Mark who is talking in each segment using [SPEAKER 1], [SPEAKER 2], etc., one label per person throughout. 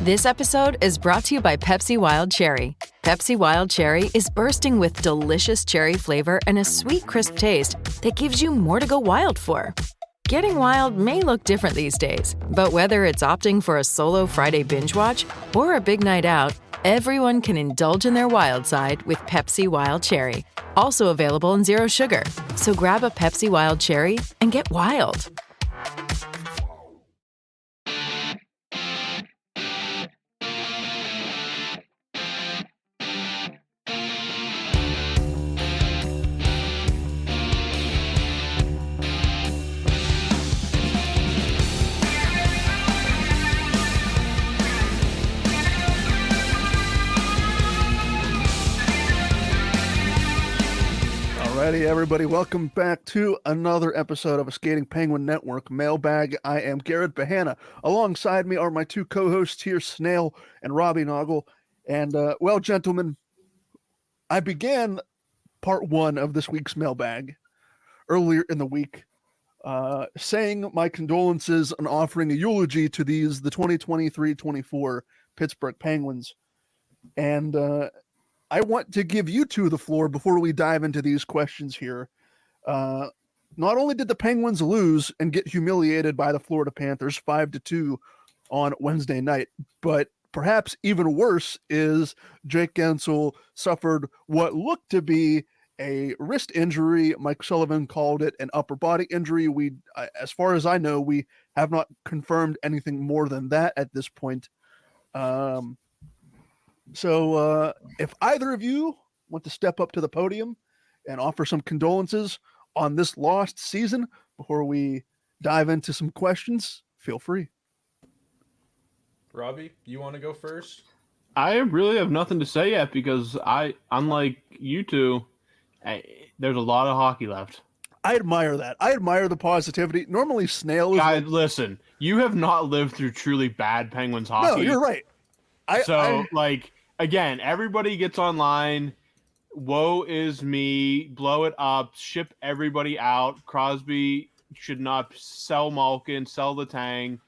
[SPEAKER 1] This episode is brought to you by Pepsi Wild Cherry. Pepsi Wild Cherry is bursting with delicious cherry flavor and a sweet, crisp taste that gives you more to go wild for. Getting wild may look different these days, but whether it's opting for a solo Friday binge watch or a big night out, everyone can indulge in their wild side with Pepsi Wild Cherry. Also available in Zero Sugar. So grab a Pepsi Wild Cherry and get wild.
[SPEAKER 2] Alrighty, everybody, welcome back to another episode of a Skating Penguin Network Mailbag. I am Garrett Bahana. Alongside me are my two co-hosts here, Snail and Robbie Noggle. And, well, gentlemen, I began part one of this week's Mailbag earlier in the week, saying my condolences and offering a eulogy to the 2023-24 Pittsburgh Penguins. And, I want to give you two the floor before we dive into these questions here. Not only did the Penguins lose and get humiliated by the Florida Panthers 5-2 on Wednesday night, but perhaps even worse is Jake Guentzel suffered what looked to be a wrist injury. Mike Sullivan called it an upper body injury. As far as I know, we have not confirmed anything more than that at this point. So if either of you want to step up to the podium and offer some condolences on this lost season before we dive into some questions, feel free.
[SPEAKER 3] Robbie, you want to go first?
[SPEAKER 4] I really have nothing to say yet because unlike you two, there's a lot of hockey left.
[SPEAKER 2] I admire that. I admire the positivity. Normally, Snail is...
[SPEAKER 4] Guys, listen, you have not lived through truly bad Penguins hockey.
[SPEAKER 2] No, you're right.
[SPEAKER 4] Again, everybody gets online. Woe is me. Blow it up. Ship everybody out. Crosby should not sell Malkin. Sell the Tang.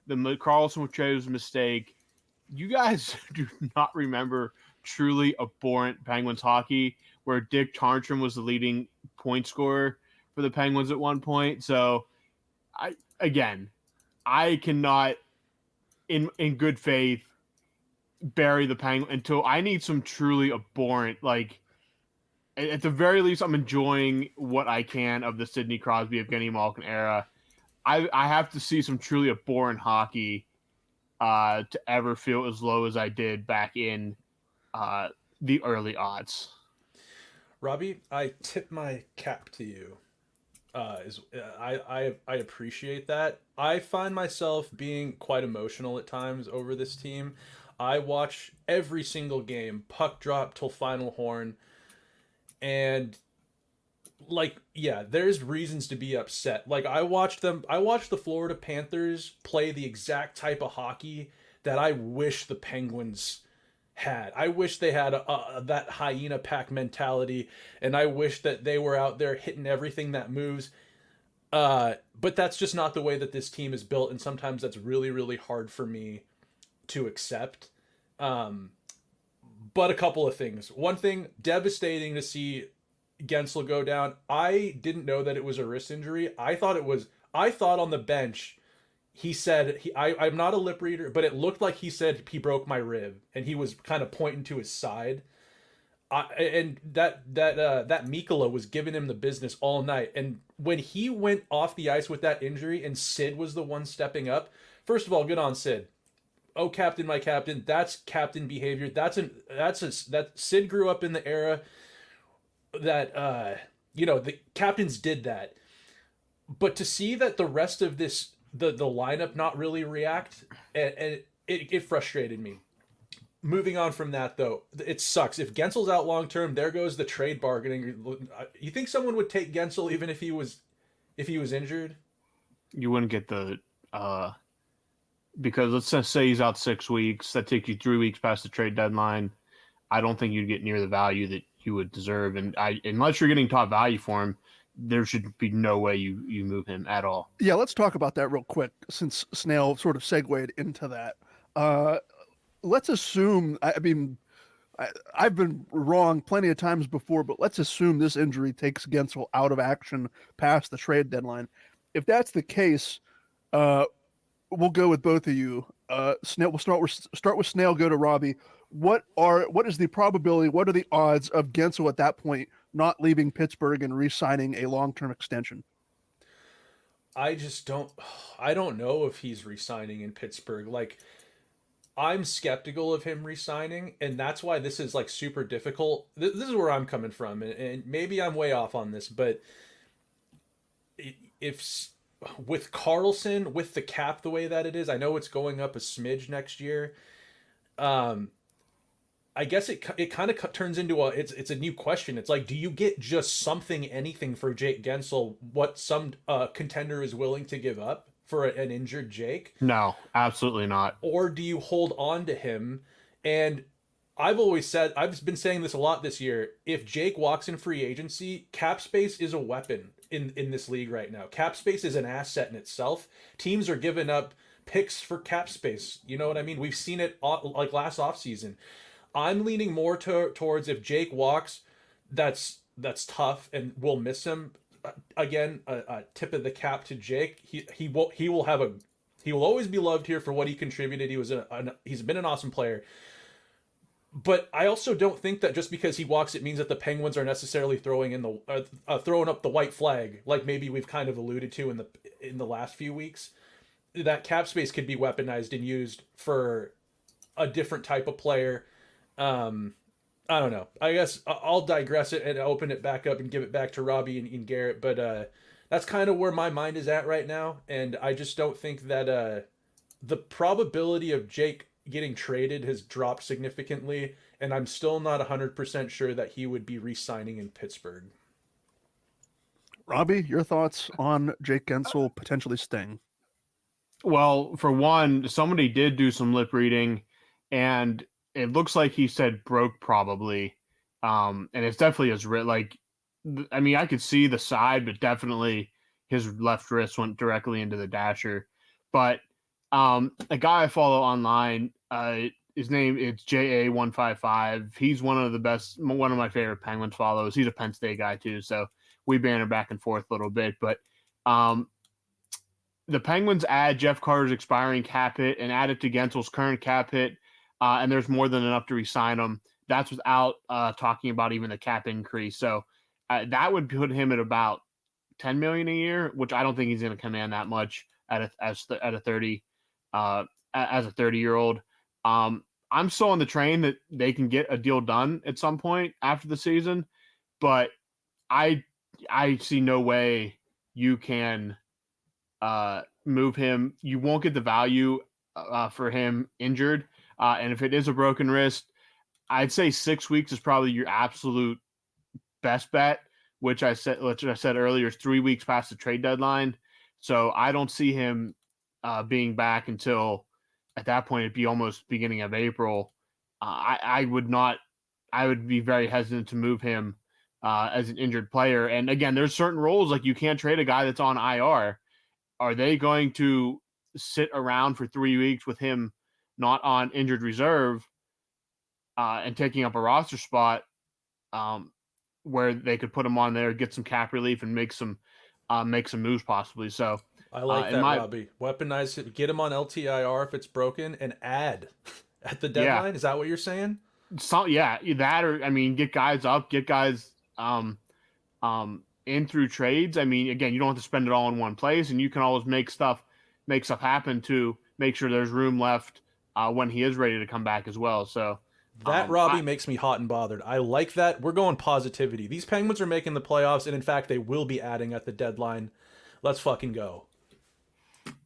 [SPEAKER 4] The Carlson trade was a mistake. You guys do not remember truly abhorrent Penguins hockey where Dick Tarntrum was the leading point scorer for the Penguins at one point. So, I cannot, in good faith, bury the Penguin until I need some truly abhorrent, at the very least, I'm enjoying what I can of the Sidney Crosby, Evgeny Malkin era. I have to see some truly abhorrent hockey to ever feel as low as I did back in the early aughts.
[SPEAKER 3] Robbie, I tip my cap to you. I appreciate that. I find myself being quite emotional at times over this team. I watch every single game, puck drop till final horn, and there's reasons to be upset. I watched the Florida Panthers play the exact type of hockey that I wish the Penguins had. I wish they had that hyena pack mentality, and I wish that they were out there hitting everything that moves. But that's just not the way that this team is built, and sometimes that's really, really hard for me to accept. But a couple of things. One thing, devastating to see Guentzel go down. I didn't know that it was a wrist injury. I thought on the bench he said I'm not a lip reader, but it looked like he said he broke my rib, and he was kind of pointing to his side. And that Mikkola was giving him the business all night. And when he went off the ice with that injury and Sid was the one stepping up, first of all, good on Sid. Oh, captain, my captain. That's captain behavior. That Sid grew up in the era that the captains did that. But to see that the rest of the lineup not really react, and it frustrated me. Moving on from that, though, it sucks. If Guentzel's out long term, there goes the trade bargaining. You think someone would take Guentzel even if he was injured?
[SPEAKER 4] You wouldn't get the because let's just say he's out 6 weeks. That takes you 3 weeks past the trade deadline. I don't think you'd get near the value that you would deserve. And unless you're getting top value for him, there should be no way you move him at all.
[SPEAKER 2] Yeah, let's talk about that real quick since Snail sort of segued into that. let's assume. I mean, I've been wrong plenty of times before, but let's assume this injury takes Gensel out of action past the trade deadline. If that's the case, uh, we'll go with both of you. Snail, we'll start with Snail. Go to Robbie. What is the probability? What are the odds of Gensel at that point not leaving Pittsburgh and re-signing a long-term extension?
[SPEAKER 3] I just don't. I don't know if he's re-signing in Pittsburgh. Like, I'm skeptical of him re-signing, and that's why this is like super difficult. This is where I'm coming from, and maybe I'm way off on this, but if with Carlson, with the cap the way that it is, I know it's going up a smidge next year. Um, I guess it kind of turns into it's a new question. It's like, do you get just anything for Jake Gensel? What some contender is willing to give up for an injured Jake?
[SPEAKER 4] No, absolutely not.
[SPEAKER 3] Or do you hold on to him? And I've been saying this a lot this year. If Jake walks in free agency, cap space is a weapon in this league right now. Cap space is an asset in itself. Teams are giving up picks for cap space. You know what I mean? We've seen it like last offseason. I'm leaning more towards if Jake walks, that's tough, and we'll miss him. Again, a tip of the cap to Jake. He will always be loved here for what he contributed. He's been an awesome player. But I also don't think that just because he walks, it means that the Penguins are necessarily throwing up the white flag, like maybe we've kind of alluded to in the last few weeks. That cap space could be weaponized and used for a different type of player. I don't know. I guess I'll digress it and open it back up and give it back to Robbie and Garrett. But that's kind of where my mind is at right now. And I just don't think that the probability of Jake getting traded has dropped significantly. And I'm still not 100% sure that he would be re-signing in Pittsburgh.
[SPEAKER 2] Robbie, your thoughts on Jake Gensel potentially staying?
[SPEAKER 4] Well, for one, somebody did do some lip reading, and it looks like he said broke probably. And it's definitely his wrist. Like, I mean, I could see the side, but definitely his left wrist went directly into the dasher. But a guy I follow online, his name is JA155. He's one of my favorite Penguins follows. He's a Penn State guy too, so we banter back and forth a little bit. But the Penguins add Jeff Carter's expiring cap hit and add it to Gensel's current cap hit, and there's more than enough to re-sign him. That's without talking about even the cap increase. So that would put him at about $10 million a year, which I don't think he's going to command that much as a 30-year-old. I'm still on the train that they can get a deal done at some point after the season, but I see no way you can move him. You won't get the value for him injured. And if it is a broken wrist, I'd say 6 weeks is probably your absolute best bet, which I said earlier is 3 weeks past the trade deadline. So I don't see him being back until at that point it'd be almost beginning of April. I would be very hesitant to move him as an injured player. And again, there's certain roles, like you can't trade a guy that's on IR. Are they going to sit around for 3 weeks with him not on injured reserve and taking up a roster spot where they could put him on there, get some cap relief, and make some moves possibly? So
[SPEAKER 3] I like that, Robbie. Weaponize it, get him on LTIR if it's broken, and add at the deadline. Yeah. Is that what you're saying?
[SPEAKER 4] So yeah, that, or I mean, get guys in through trades. I mean, again, you don't have to spend it all in one place, and you can always make stuff happen to make sure there's room left when he is ready to come back as well. So
[SPEAKER 3] that, Robbie, makes me hot and bothered. I like that. We're going positivity. These Penguins are making the playoffs, and in fact, they will be adding at the deadline. Let's fucking go.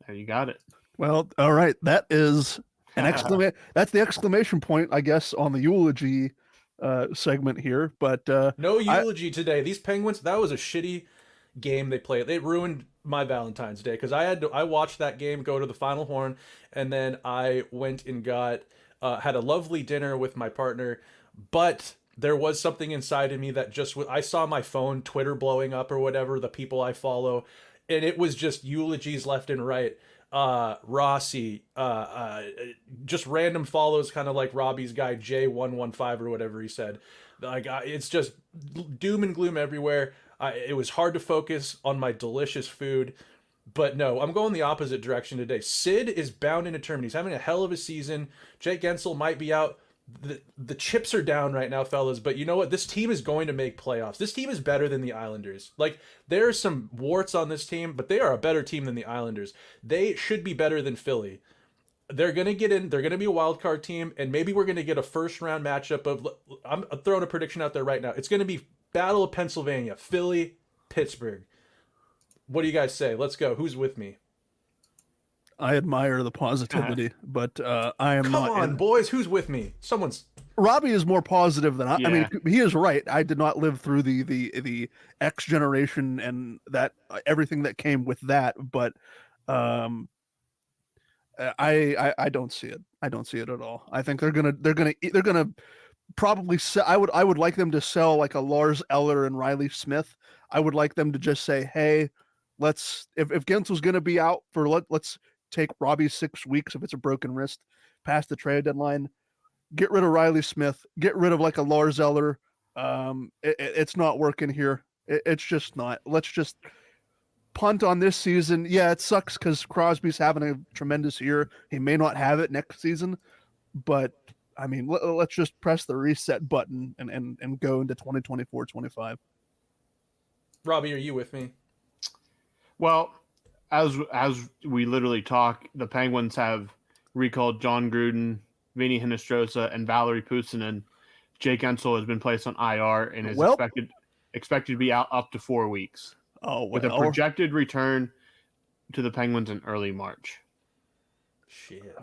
[SPEAKER 4] There, you got it.
[SPEAKER 2] Well, all right. That is an exclamation. That's the exclamation point, I guess, on the eulogy segment here. But
[SPEAKER 3] no eulogy today. These Penguins, that was a shitty game they played. They ruined my Valentine's Day because I watched that game go to the final horn, and then I went and had a lovely dinner with my partner, but there was something inside of me that I saw my phone, Twitter blowing up or whatever, the people I follow, and it was just eulogies left and right. Rossi, just random follows, kind of like Robbie's guy J115 or whatever he said. Like it's just doom and gloom everywhere. It was hard to focus on my delicious food. But no, I'm going the opposite direction today. Sid is bound in a tournament. He's having a hell of a season. Jake Gensel might be out. The chips are down right now, fellas. But you know what? This team is going to make playoffs. This team is better than the Islanders. Like, there are some warts on this team, but they are a better team than the Islanders. They should be better than Philly. They're going to get in. They're going to be a wild card team, and maybe we're going to get a first round matchup of. I'm throwing a prediction out there right now. It's going to be Battle of Pennsylvania, Philly, Pittsburgh. What do you guys say? Let's go. Who's with me?
[SPEAKER 2] I admire the positivity, but I am not.
[SPEAKER 3] Come on, boys. Who's with me? Someone's.
[SPEAKER 2] Robbie is more positive than I.
[SPEAKER 4] Yeah.
[SPEAKER 2] I mean, he is right. I did not live through the X generation and that everything that came with that, but I don't see it. I don't see it at all. I think they're gonna probably sell. I would like them to sell like a Lars Eller and Riley Smith. I would like them to just say, hey, let's if Gensel's gonna be out for let's take Robbie's 6 weeks if it's a broken wrist past the trade deadline. Get rid of Riley Smith. Get rid of like a Lars Eller. It's not working here. It's just not. Let's just punt on this season. Yeah, it sucks because Crosby's having a tremendous year. He may not have it next season, but I mean, let's just press the reset button and go into 2024-25.
[SPEAKER 3] Robbie, are you with me?
[SPEAKER 4] Well, as we literally talk, the Penguins have recalled John Gruden, Vinny Hinostroza, and Valerie Puustinen. Jake Gensel has been placed on IR and is expected to be out up to 4 weeks.
[SPEAKER 2] Oh,
[SPEAKER 4] with a projected return to the Penguins in early March.
[SPEAKER 3] Shit.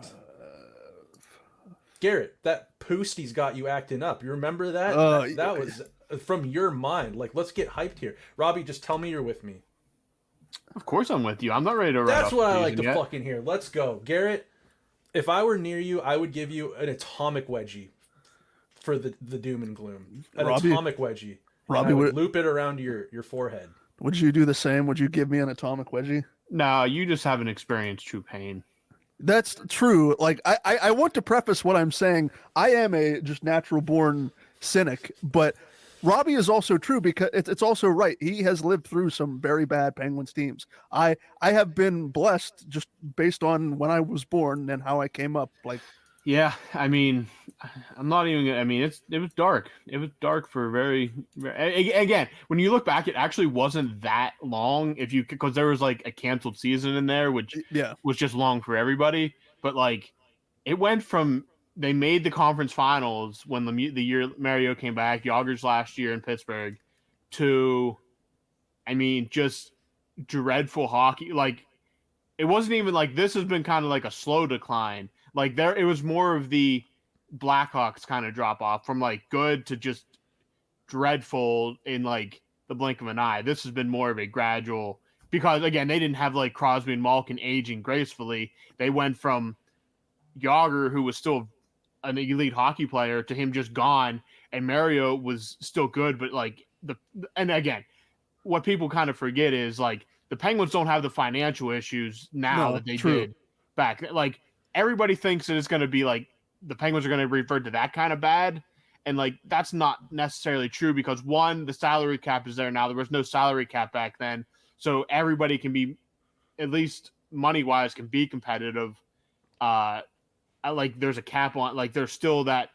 [SPEAKER 3] Garrett, that Poostie's got you acting up. You remember that? That was from your mind. Like, let's get hyped here. Robbie, just tell me you're with me.
[SPEAKER 4] Of course I'm with you. I'm not ready to write
[SPEAKER 3] That's
[SPEAKER 4] off
[SPEAKER 3] what
[SPEAKER 4] the
[SPEAKER 3] I like
[SPEAKER 4] season
[SPEAKER 3] to
[SPEAKER 4] yet.
[SPEAKER 3] fucking hear. Let's go. Garrett, if I were near you, I would give you an atomic wedgie for the doom and gloom. Atomic wedgie.
[SPEAKER 2] Robbie,
[SPEAKER 3] would loop it around your forehead.
[SPEAKER 2] Would you do the same? Would you give me an atomic wedgie?
[SPEAKER 4] No, you just haven't experienced true pain.
[SPEAKER 2] That's true. Like I want to preface what I'm saying. I am a just natural born cynic, but Robbie is also true because it's also right. He has lived through some very bad Penguins teams. I have been blessed just based on when I was born and how I came up. Like,
[SPEAKER 4] yeah, I mean, I'm not even. I mean, it was dark. It was dark for again. When you look back, it actually wasn't that long. Because there was like a canceled season in there, which was just long for everybody. But like, it went from they made the conference finals when the year Mario came back, Yager's last year in Pittsburgh, to, I mean, just dreadful hockey. Like, it wasn't even like this has been kind of like a slow decline. Like it was more of the Blackhawks kind of drop off from like good to just dreadful in like the blink of an eye. This has been more of a gradual because again, they didn't have like Crosby and Malkin aging gracefully. They went from Yager, who was still an elite hockey player, to him just gone, and Mario was still good, but like and again, what people kind of forget is like the Penguins don't have the financial issues now that they did back. Like everybody thinks that it's going to be like the Penguins are going to revert to that kind of bad, and like that's not necessarily true because one, the salary cap is there now. There was no salary cap back then, so everybody can be, at least money wise, can be competitive. Like there's a cap on, like there's still that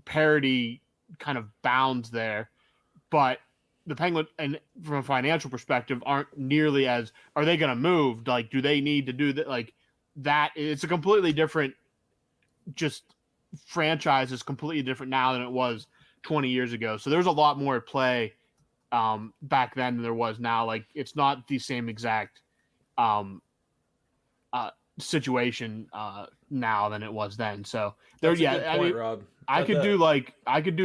[SPEAKER 4] parity kind of bounds there, but the Penguins, and from a financial perspective, aren't nearly as. Are they going to move? Like, do they need to do that? Like that, it's a completely different. Just franchise is completely different now than it was 20 years ago. So there's a lot more at play back then than there was now. Like it's not the same exact situation now than it was then. So
[SPEAKER 3] That's
[SPEAKER 4] there,
[SPEAKER 3] a good point, Rob.
[SPEAKER 4] I could do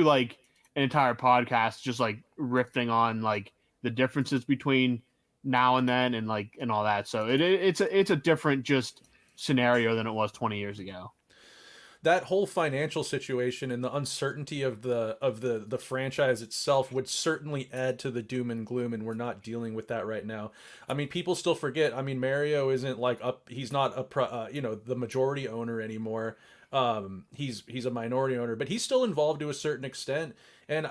[SPEAKER 4] like an entire podcast just like riffing on like the differences between now and then and like and all that. So it's a different just scenario than it was 20 years ago.
[SPEAKER 3] that whole financial situation and the uncertainty of the franchise itself would certainly add to the doom and gloom, and we're not dealing with that right now. I mean, people still forget. I mean, Mario isn't like he's not the majority owner anymore. He's a minority owner, but he's still involved to a certain extent. And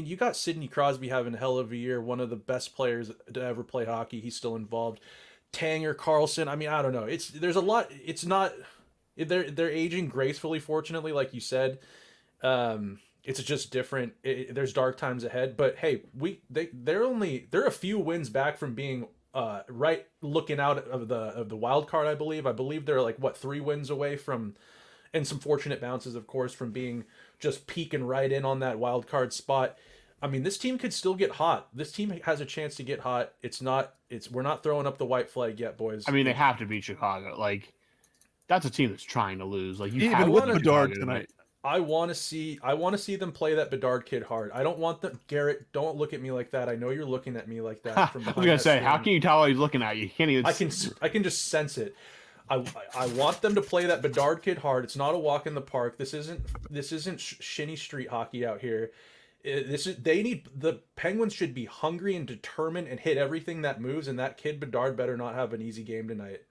[SPEAKER 3] you got Sidney Crosby having a hell of a year, one of the best players to ever play hockey. He's still involved. Tanger, Carlson. I mean, I don't know. There's a lot. It's not. They're aging gracefully, fortunately, like you said. It's just different. There's dark times ahead, but hey, they're a few wins back from being right looking out of the wild card. I believe they're like 3 wins away from, and some fortunate bounces, of course, from being just peeking right in on that wild card spot. I mean, this team could still get hot. This team has a chance to get hot. We're not throwing up the white flag yet, boys.
[SPEAKER 4] I mean, they have to beat Chicago. Like, that's a team that's trying to lose. Like, you
[SPEAKER 2] even
[SPEAKER 4] have
[SPEAKER 2] with
[SPEAKER 4] to
[SPEAKER 2] Bedard tonight.
[SPEAKER 3] I want to see them play that Bedard kid hard. I don't want them. Garrett, don't look at me like that. I know you're looking at me like that from behind.
[SPEAKER 4] I was gonna say, how can you tell he's looking at you? You can't even.
[SPEAKER 3] I can just sense it. I want them to play that Bedard kid hard. It's not a walk in the park. This isn't shinny street hockey out here. The Penguins should be hungry and determined and hit everything that moves. And that kid Bedard better not have an easy game tonight.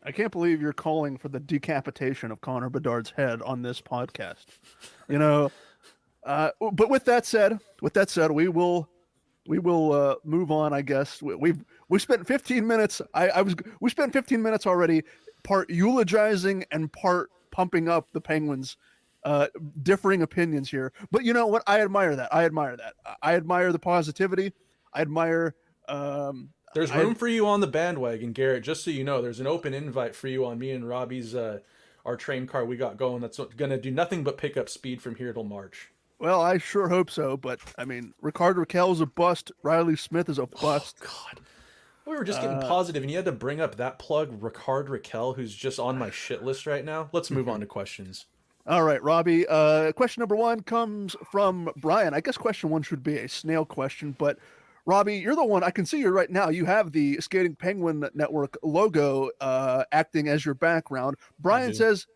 [SPEAKER 2] I can't believe you're calling for the decapitation of Connor Bedard's head on this podcast. But with that said, we will move on. I guess we spent 15 minutes. We spent 15 minutes already, part eulogizing and part pumping up the Penguins. Differing opinions here, but you know what? I admire that. I admire the positivity. I admire.
[SPEAKER 3] There's room for you on the bandwagon, Garrett. Just so you know, there's an open invite for you on me and Robbie's our train car we got going. That's going to do nothing but pick up speed from here till March.
[SPEAKER 2] Well, I sure hope so. But I mean, Rickard Rakell is a bust. Riley Smith is a bust.
[SPEAKER 3] Oh, God. We were just getting positive, and you had to bring up that plug, Rickard Rakell, who's just on my shit list right now. Let's move on to questions.
[SPEAKER 2] All right, Robbie. Question number 1 comes from Brian. I guess question 1 should be a snail question, but Robbie, you're the one. I can see you right now. You have the Skating Penguin Network logo acting as your background. Brian says,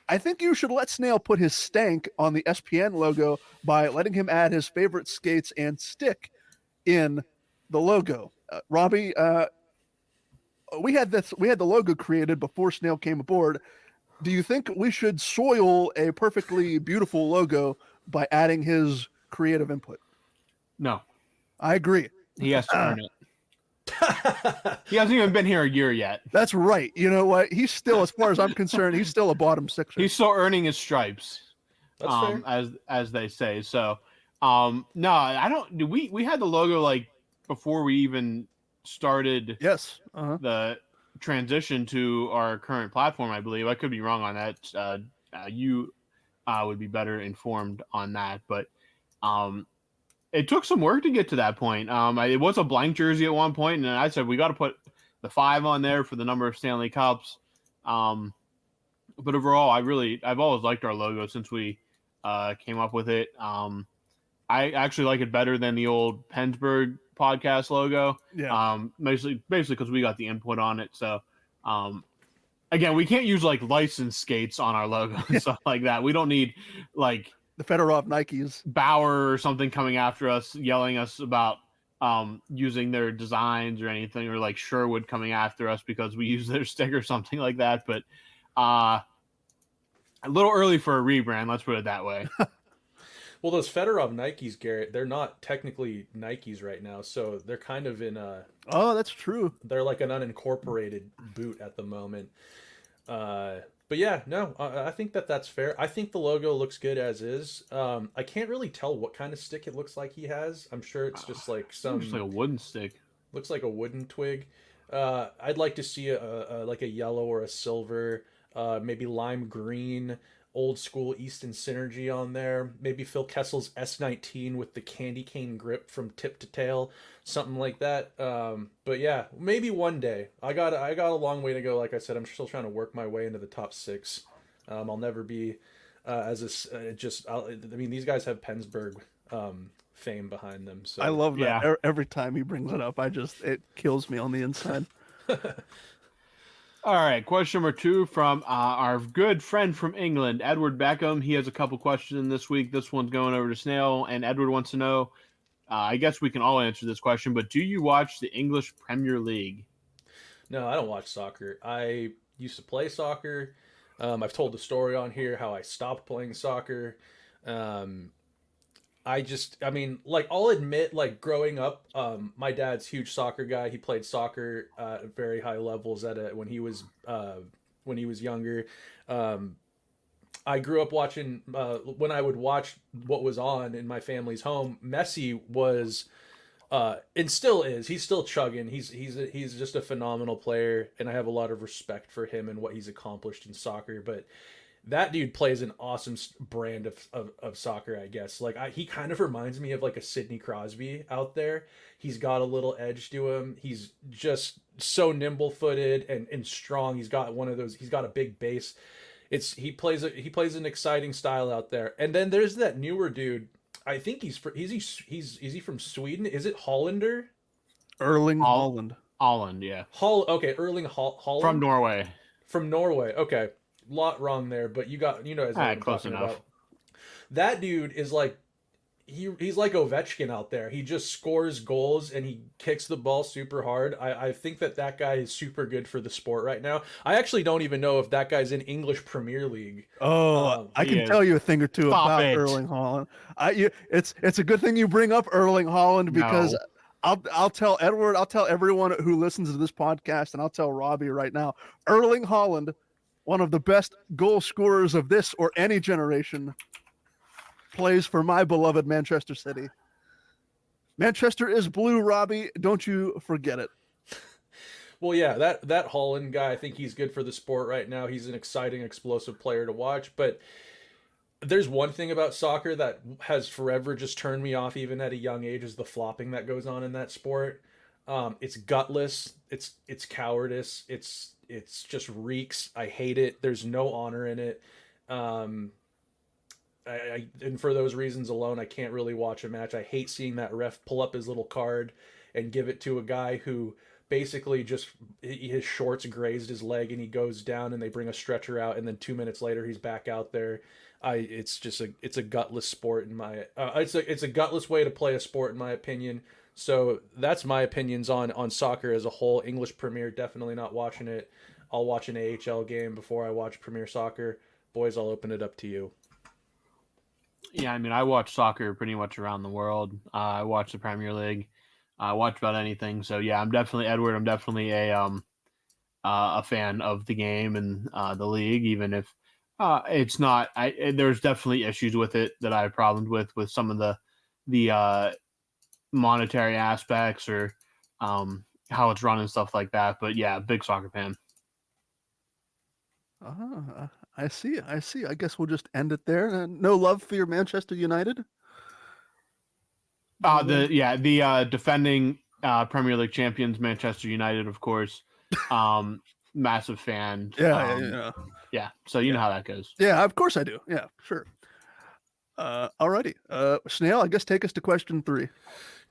[SPEAKER 2] I think you should let Snail put his stank on the SPN logo by letting him add his favorite skates and stick in the logo. Robbie, we had the logo created before Snail came aboard. Do you think we should soil a perfectly beautiful logo by adding his creative input?
[SPEAKER 4] No.
[SPEAKER 2] I agree.
[SPEAKER 4] He has to earn it. He hasn't even been here a year yet.
[SPEAKER 2] That's right. You know what? He's still, as far as I'm concerned, he's still a bottom sixer.
[SPEAKER 4] He's still earning his stripes.
[SPEAKER 3] That's fair.
[SPEAKER 4] As they say. So, no, I don't. We had the logo like before we even started.
[SPEAKER 2] Yes.
[SPEAKER 4] The transition to our current platform, I believe. I could be wrong on that. You would be better informed on that, but it took some work to get to that point. It was a blank jersey at one point, and I said we got to put the 5 on there for the number of Stanley Cups. But overall, I've always liked our logo since we came up with it. I actually like it better than the old Pennsburg podcast logo.
[SPEAKER 2] Yeah.
[SPEAKER 4] Basically because we got the input on it. So, again, we can't use like licensed skates on our logo and stuff like that. We don't need like
[SPEAKER 2] the Fedorov Nikes,
[SPEAKER 4] Bauer or something coming after us, yelling us about using their designs or anything, or like Sherwood coming after us because we use their stick or something like that. But a little early for a rebrand, let's put it that way.
[SPEAKER 3] Well, those Fedorov Nikes, Garrett, they're not technically Nikes right now, so they're kind of in a...
[SPEAKER 2] Oh, that's true.
[SPEAKER 3] They're like an unincorporated boot at the moment. But yeah, no, I think that's fair. I think the logo looks good as is. I can't really tell what kind of stick it looks like he has. I'm sure it's just like
[SPEAKER 4] just like a wooden stick.
[SPEAKER 3] Looks like a wooden twig. I'd like to see like a yellow or a silver, maybe lime green, old school Easton Synergy on there. Maybe Phil Kessel's S19 with the candy cane grip from tip to tail, something like that. But yeah, maybe one day. I got a long way to go. Like I said, I'm still trying to work my way into the top 6. I'll never be I mean, these guys have Pennsburg fame behind them. So
[SPEAKER 2] I love that.
[SPEAKER 4] Yeah.
[SPEAKER 2] Every time he brings it up, it kills me on the inside.
[SPEAKER 4] All right, question number 2 from our good friend from England, Edward Beckham. He has a couple questions this week. This one's going over to Snail, and Edward wants to know, I guess we can all answer this question, but do you watch the English Premier League?
[SPEAKER 3] No, I don't watch soccer. I used to play soccer. I've told the story on here how I stopped playing soccer. Um, I mean, like, I'll admit, like, growing up, my dad's huge soccer guy. He played soccer at very high levels when he was younger. Um, I grew up watching when I would watch what was on in my family's home. Messi was and still is. He's still chugging. He's just a phenomenal player, and I have a lot of respect for him and what he's accomplished in soccer. But that dude plays an awesome brand of soccer, I guess. Like, he kind of reminds me of like a Sidney Crosby out there. He's got a little edge to him. He's just so nimble footed and strong. He's got one of those. He's got a big base. He plays an exciting style out there. And then there's that newer dude. I think is he from Sweden? Is it Hollander?
[SPEAKER 2] Erling Haaland.
[SPEAKER 4] Holland, yeah.
[SPEAKER 3] Okay, Erling Haaland
[SPEAKER 4] From Norway.
[SPEAKER 3] From Norway. Okay, lot wrong there, but you know what I'm
[SPEAKER 4] close
[SPEAKER 3] talking
[SPEAKER 4] enough.
[SPEAKER 3] about. That dude is like he's like Ovechkin out there. He just scores goals and he kicks the ball super hard. I think that guy is super good for the sport right now. I actually don't even know if that guy's in English Premier League.
[SPEAKER 2] Oh, I can tell you a thing or two about Erling Haaland. It's a good thing you bring up Erling Haaland because I'll tell Edward, I'll tell everyone who listens to this podcast, and I'll tell Robbie right now, Erling Haaland, one of the best goal scorers of this or any generation, plays for my beloved Manchester City. Manchester is blue, Robbie. Don't you forget it.
[SPEAKER 3] Well, yeah, that Holland guy, I think he's good for the sport right now. He's an exciting, explosive player to watch. But there's one thing about soccer that has forever just turned me off, even at a young age, is the flopping that goes on in that sport. It's gutless. It's cowardice. It's just reeks. I hate it. There's no honor in it. And for those reasons alone, I can't really watch a match. I hate seeing that ref pull up his little card and give it to a guy who basically just his shorts grazed his leg and he goes down and they bring a stretcher out and then 2 minutes later he's back out there. It's a gutless sport in my it's a gutless way to play a sport in my opinion. So that's my opinions on soccer as a whole. English Premier, definitely not watching it. I'll watch an AHL game before I watch Premier Soccer. Boys, I'll open it up to you.
[SPEAKER 4] Yeah, I mean, I watch soccer pretty much around the world. I watch the Premier League. I watch about anything. So yeah, I'm definitely Edward. I'm definitely a fan of the game and the league, even if it's not. There's definitely issues with it that I have problems with some of the monetary aspects or how it's run and stuff like that. But yeah, big soccer fan.
[SPEAKER 2] I see. I guess we'll just end it there. No love for your Manchester United?
[SPEAKER 4] The defending Premier League champions, Manchester United, of course. Massive fan. Yeah. So you know how that goes.
[SPEAKER 2] Yeah, of course I do. Yeah, sure. Alrighty. Snail, I guess take us to question 3.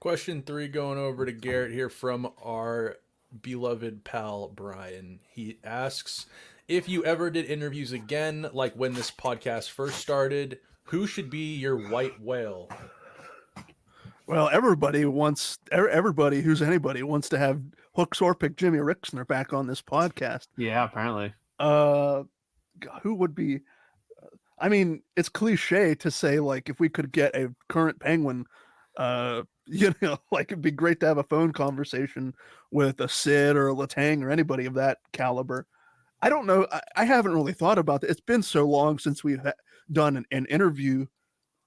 [SPEAKER 3] Question 3 going over to Garrett here from our beloved pal Brian. He asks, if you ever did interviews again, like when this podcast first started, who should be your white whale?
[SPEAKER 2] Well, everybody who's anybody wants to have Hooks or pick Jimmy Rixner back on this podcast.
[SPEAKER 4] Yeah, apparently.
[SPEAKER 2] Who would be? I mean, it's cliche to say like if we could get a current Penguin, like it'd be great to have a phone conversation with a Sid or a Letang or anybody of that caliber. I don't know. I haven't really thought about that. It's been so long since we've done an interview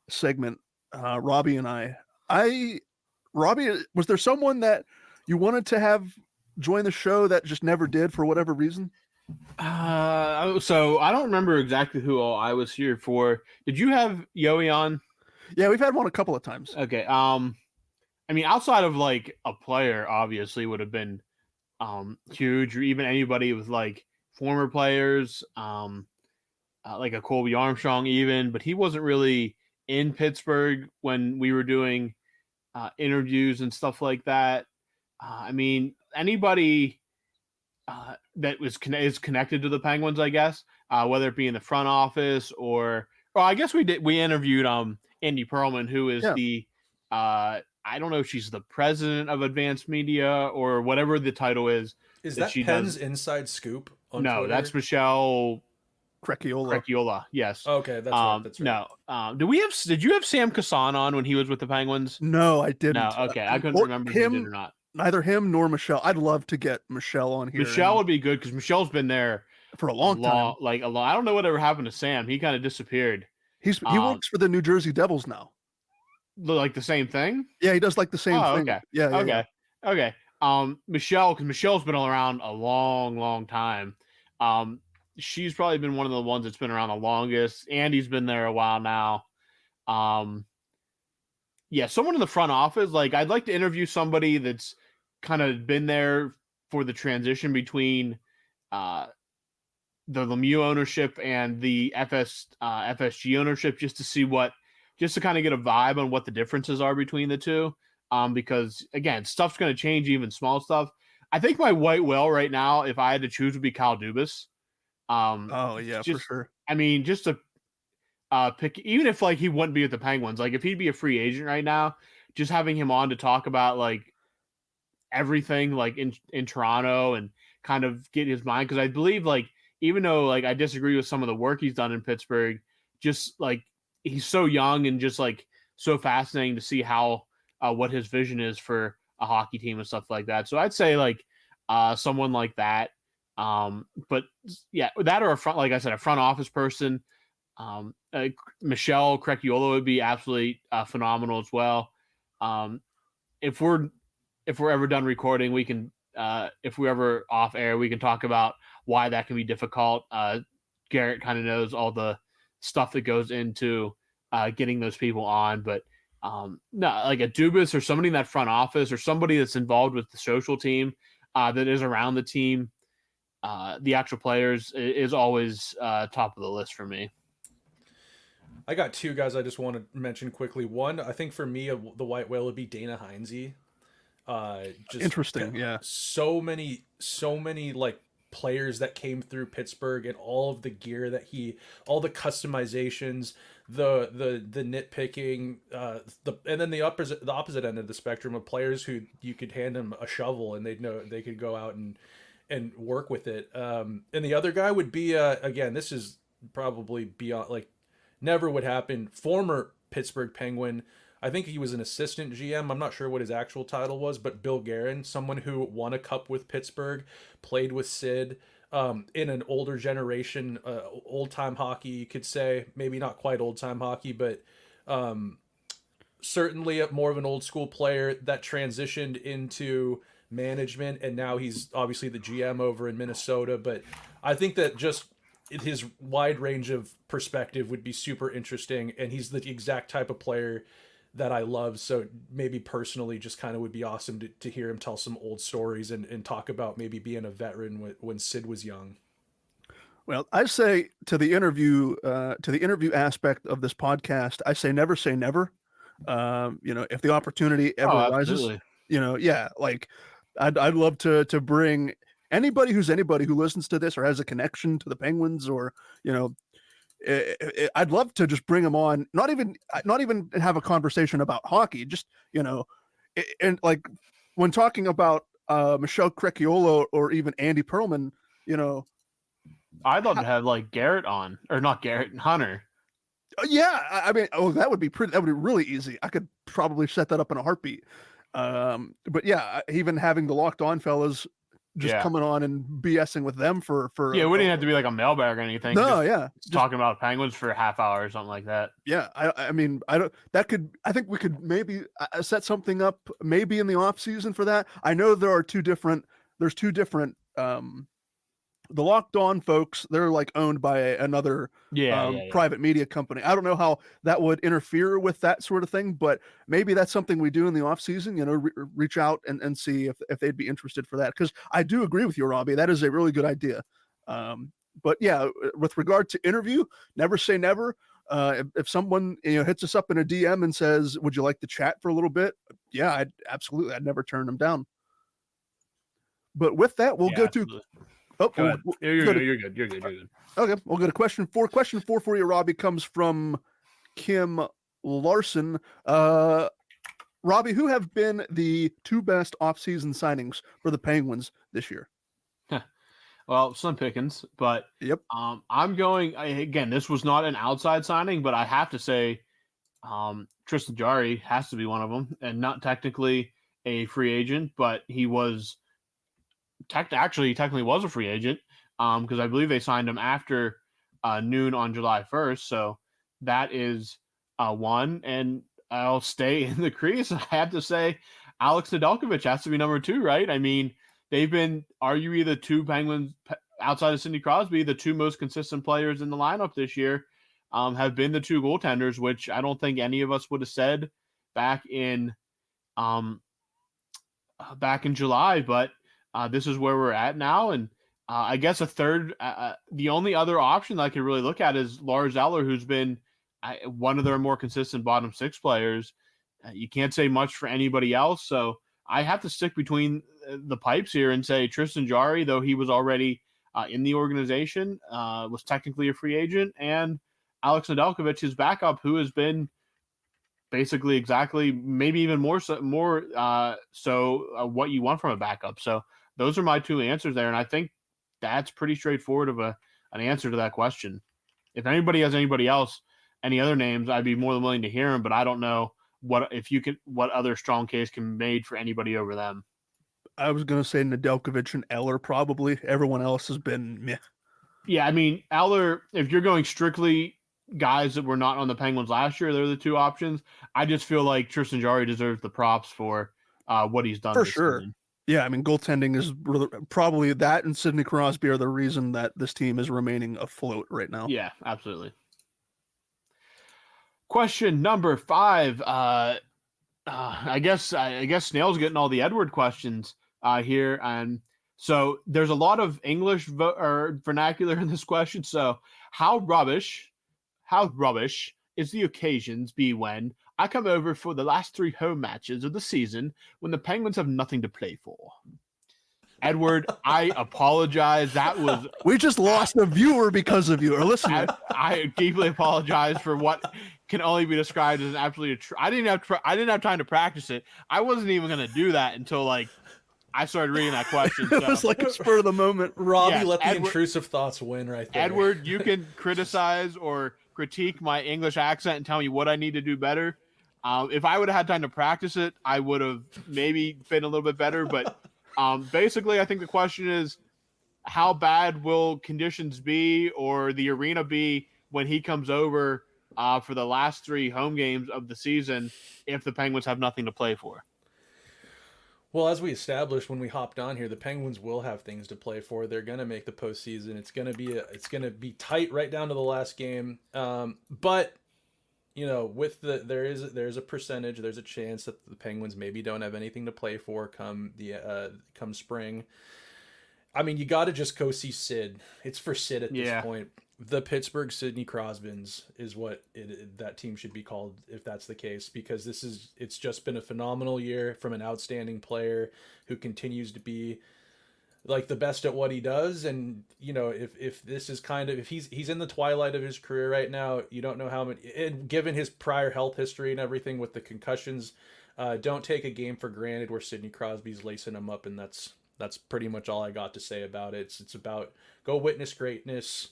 [SPEAKER 2] segment, Robbie and I. Robbie, was there someone that you wanted to have join the show that just never did for whatever reason?
[SPEAKER 4] So I don't remember exactly who all I was here for. Did you have Yoey on?
[SPEAKER 2] Yeah, we've had one a couple of times.
[SPEAKER 4] Okay. I mean, outside of like a player, obviously would have been huge, or even anybody with like former players, like a Colby Armstrong even, but he wasn't really in Pittsburgh when we were doing interviews and stuff like that. I mean, anybody that is connected to the Penguins, I guess, whether it be in the front office or I guess we interviewed Andy Perlman, who is the I don't know if she's the president of Advanced Media or whatever the title is.
[SPEAKER 3] Is that
[SPEAKER 4] she
[SPEAKER 3] Penn's
[SPEAKER 4] does.
[SPEAKER 3] inside scoop on
[SPEAKER 4] No,
[SPEAKER 3] Twitter?
[SPEAKER 4] that's Michelle
[SPEAKER 2] Crecchiola.
[SPEAKER 4] Yes.
[SPEAKER 3] Okay, that's right. That's right.
[SPEAKER 4] No. Did you have Sam Kassan on when he was with the Penguins?
[SPEAKER 2] No, I didn't.
[SPEAKER 4] No, okay. I couldn't remember if you did or not.
[SPEAKER 2] Neither him nor Michelle. I'd love to get Michelle on here.
[SPEAKER 4] Michelle would be good because Michelle's been there
[SPEAKER 2] for a long time.
[SPEAKER 4] I don't know whatever happened to Sam. He kind of disappeared.
[SPEAKER 2] He works for the New Jersey Devils now.
[SPEAKER 4] Like the same thing?
[SPEAKER 2] Yeah, he does like the same thing.
[SPEAKER 4] Okay.
[SPEAKER 2] Yeah.
[SPEAKER 4] Okay. Michelle, because Michelle's been around a long, long time. She's probably been one of the ones that's been around the longest. Andy's been there a while now. Someone in the front office. Like, I'd like to interview somebody that's kind of been there for the transition between the Lemieux ownership and the FSG ownership, just to kind of get a vibe on what the differences are between the two. Because again, stuff's going to change, even small stuff. I think my white whale right now, if I had to choose, would be Kyle Dubas.
[SPEAKER 2] For sure.
[SPEAKER 4] I mean, just to pick, even if like he wouldn't be with the Penguins, like if he'd be a free agent right now, just having him on to talk about like everything like in Toronto and kind of get his mind. Because I believe like, even though like I disagree with some of the work he's done in Pittsburgh, just like he's so young and just like so fascinating to see how what his vision is for a hockey team and stuff like that. So I'd say like someone like that. But yeah, that or a front office person. Michelle Crecchiola would be absolutely phenomenal as well. If we're ever done recording, we can if we're ever off air, we can talk about why that can be difficult. Garrett kind of knows all the stuff that goes into getting those people on, but no, like a Dubas or somebody in that front office or somebody that's involved with the social team that is around the team, the actual players is always top of the list for me.
[SPEAKER 3] I got two guys I just want to mention quickly. One, I think for me, the white whale would be Dana Heinze. Just
[SPEAKER 2] interesting, yeah.
[SPEAKER 3] So many like players that came through Pittsburgh and all of the gear that all the customizations, the nitpicking, and then the opposite end of the spectrum of players who you could hand them a shovel and they'd know they could go out and work with it. And the other guy would be again, this is probably beyond, like, never would happen, former Pittsburgh Penguin. I think he was an assistant GM. I'm not sure what his actual title was, but Bill Guerin, someone who won a cup with Pittsburgh, played with Sid, in an older generation, old-time hockey, you could say. Maybe not quite old-time hockey, but certainly more of an old-school player that transitioned into management, and now he's obviously the GM over in Minnesota. But I think that just his wide range of perspective would be super interesting, and he's the exact type of player that I love. So maybe personally just kind of would be awesome to hear him tell some old stories and talk about maybe being a veteran when Sid was young.
[SPEAKER 2] Well, I say to the interview aspect of this podcast, I say never say never. If the opportunity ever arises, like I'd love to bring anybody who listens to this or has a connection to the Penguins, or I'd love to just bring them on. Not even have a conversation about hockey. Just and like when talking about Michelle Crecchiola or even Andy Perlman,
[SPEAKER 4] I'd love to have like Garrett on, or not Garrett, Hunter.
[SPEAKER 2] Yeah, I mean, that would be really easy. I could probably set that up in a heartbeat. But yeah, even having the Locked On fellas just coming on and BSing with them for
[SPEAKER 4] it wouldn't have to be like a mailbag or anything.
[SPEAKER 2] No,
[SPEAKER 4] just talking about Penguins for a half hour or something like that.
[SPEAKER 2] Yeah, I mean, I think we could maybe set something up maybe in the off season for that. I know there's two different the Locked On folks, they're like owned by another private media company. I don't know how that would interfere with that sort of thing, but maybe that's something we do in the off season, reach out and see if they'd be interested for that. Cause I do agree with you, Robbie. That is a really good idea. But yeah, with regard to interview, never say never. If someone, hits us up in a DM and says, would you like to chat for a little bit? Yeah, I'd never turn them down. But with that, we'll go
[SPEAKER 4] absolutely.
[SPEAKER 2] to. Oh,
[SPEAKER 4] Go ahead. You're
[SPEAKER 2] go
[SPEAKER 4] good.
[SPEAKER 2] to-
[SPEAKER 4] You're good. You're good. You're good.
[SPEAKER 2] Okay, we'll go to question four. Question four for you, Robbie, comes from Kim Larson. Robbie, who have been the two best offseason signings for the Penguins this year?
[SPEAKER 4] Well, Slim Pickens, but
[SPEAKER 2] Yep.
[SPEAKER 4] I'm going again. This was not an outside signing, but I have to say, Tristan Jarry has to be one of them, and not technically a free agent, but he was technically was a free agent because I believe they signed him after noon on July 1st. So that is one, and I'll stay in the crease. I have to say, Alex Nedeljkovic has to be number two, right? I mean, they've been arguably the two Penguins outside of Sidney Crosby, the two most consistent players in the lineup this year, have been the two goaltenders, which I don't think any of us would have said back in July, but this is where we're at now. And I guess a third, the only other option that I could really look at is Lars Eller, who's been one of their more consistent bottom six players. You can't say much for anybody else. So I have to stick between the pipes here and say Tristan Jarry, though he was already in the organization, was technically a free agent, and Alex Nedeljkovic, his backup, who has been basically exactly, maybe even more so what you want from a backup. So those are my two answers there, and I think that's pretty straightforward of an answer to that question. If anybody has any other names, I'd be more than willing to hear them, but I don't know what other strong case can be made for anybody over them.
[SPEAKER 2] I was going to say Nedeljkovic and Eller probably. Everyone else has been meh.
[SPEAKER 4] Yeah, I mean, Eller, if you're going strictly guys that were not on the Penguins last year, they're the two options. I just feel like Tristan Jarry deserves the props for what he's done.
[SPEAKER 2] For sure.
[SPEAKER 4] Season.
[SPEAKER 2] Yeah, I mean, goaltending is probably that and Sidney Crosby are the reason that this team is remaining afloat right now.
[SPEAKER 4] Yeah, absolutely. Question number 5. I guess Snail's getting all the Edward questions here, and so there's a lot of English vernacular in this question. So how rubbish is the occasions be when I come over for the last 3 home matches of the season when the Penguins have nothing to play for? Edward, I apologize. That was
[SPEAKER 2] we just lost a viewer because of you, or listener.
[SPEAKER 4] I deeply apologize for what can only be described as an absolutely. I didn't have time to practice it. I wasn't even going to do that until I started reading that question.
[SPEAKER 2] It was like a spur of the moment.
[SPEAKER 3] Robbie, let the intrusive thoughts win right there.
[SPEAKER 4] Edward, you can criticize or critique my English accent and tell me what I need to do better. If I would have had time to practice it, I would have maybe been a little bit better. But basically, I think the question is, how bad will conditions be or the arena be when he comes over for the last 3 home games of the season if the Penguins have nothing to play for?
[SPEAKER 3] Well, as we established when we hopped on here, the Penguins will have things to play for. They're going to make the postseason. It's going to be tight right down to the last game. But with there's a percentage, there's a chance that the Penguins maybe don't have anything to play for come spring. I mean, you got to just go see Sid. It's for Sid at this point. The Pittsburgh Sidney Crosbys is what that team should be called if that's the case, because it's just been a phenomenal year from an outstanding player who continues to be like the best at what he does. And if this is if he's in the twilight of his career right now, you don't know how many, and given his prior health history and everything with the concussions, don't take a game for granted where Sidney Crosby's lacing him up. And that's pretty much all I got to say about it. It's about go witness greatness,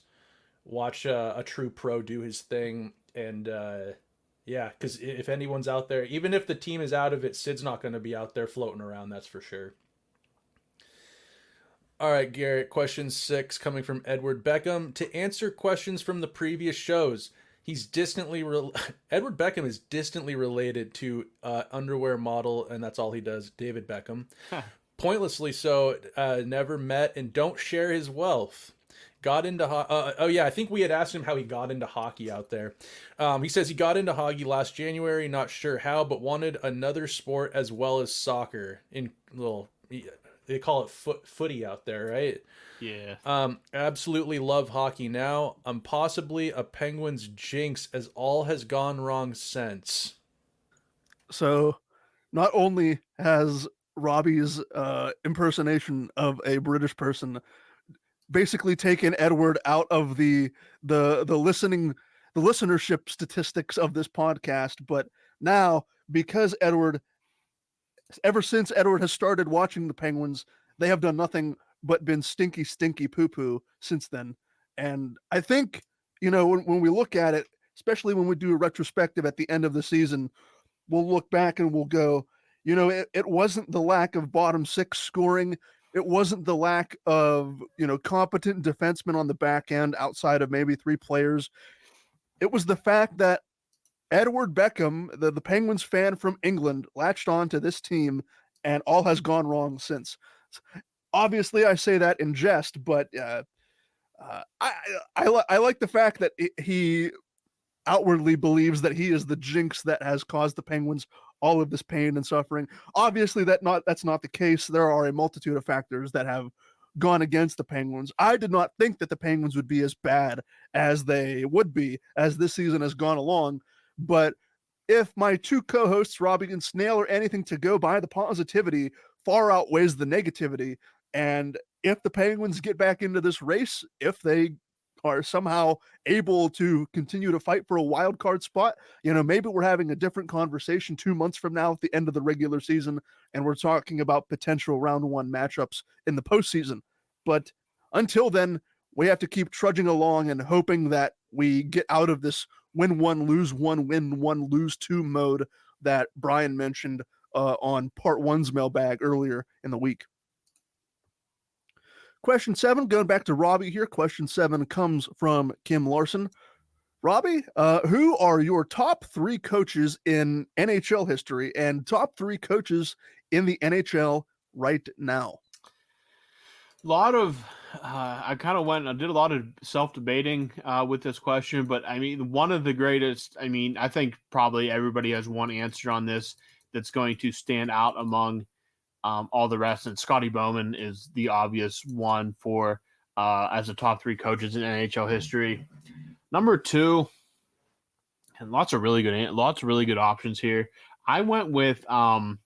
[SPEAKER 3] watch a true pro do his thing. And because if anyone's out there, even if the team is out of it, Sid's not going to be out there floating around, that's for sure. All right, Garrett, question 6 coming from Edward Beckham. To answer questions from the previous shows, Edward Beckham is distantly related to underwear model, and that's all he does, David Beckham. Pointlessly so, never met, and don't share his wealth. Got into I think we had asked him how he got into hockey out there. He says he got into hockey last January, not sure how, but wanted another sport as well as soccer. They call it footy out there, right? Yeah. Absolutely love hockey now. I'm possibly a Penguins jinx, as all has gone wrong since.
[SPEAKER 2] So not only has Robbie's impersonation of a British person, basically taken Edward out of the listenership statistics of this podcast. But now, because ever since Edward has started watching the Penguins, they have done nothing but been stinky poo poo since then. And I think, when we look at it, especially when we do a retrospective at the end of the season, we'll look back and we'll go, it wasn't the lack of bottom six scoring. It wasn't the lack of, competent defensemen on the back end outside of maybe 3 players. It was the fact that Edward Beckham, the Penguins fan from England, latched on to this team, and all has gone wrong since. Obviously, I say that in jest, but I like the fact that he outwardly believes that he is the jinx that has caused the Penguins all of this pain and suffering. Obviously, that's not the case. There are a multitude of factors that have gone against the Penguins. I did not think that the Penguins would be as bad as they would be as this season has gone along. But if my 2 co-hosts, Robbie and Snail, are anything to go by, the positivity far outweighs the negativity. And if the Penguins get back into this race, if they are somehow able to continue to fight for a wild card spot, maybe we're having a different conversation 2 months from now at the end of the regular season, and we're talking about potential round 1 matchups in the postseason. But until then, we have to keep trudging along and hoping that we get out of this win 1, lose 1, win 1, lose 2 mode that Brian mentioned on part 1's mailbag earlier in the week. Question 7, going back to Robbie here. Question 7 comes from Kim Larson. Robbie, who are your top 3 coaches in NHL history and top 3 coaches in the NHL right now?
[SPEAKER 4] A lot of I kind of went and did a lot of self-debating with this question, but I mean, one of the greatest, I think probably everybody has one answer on this that's going to stand out among all the rest, and Scotty Bowman is the obvious one for as a top 3 coaches in NHL history. Number 2, and lots of really good options here. I went with Al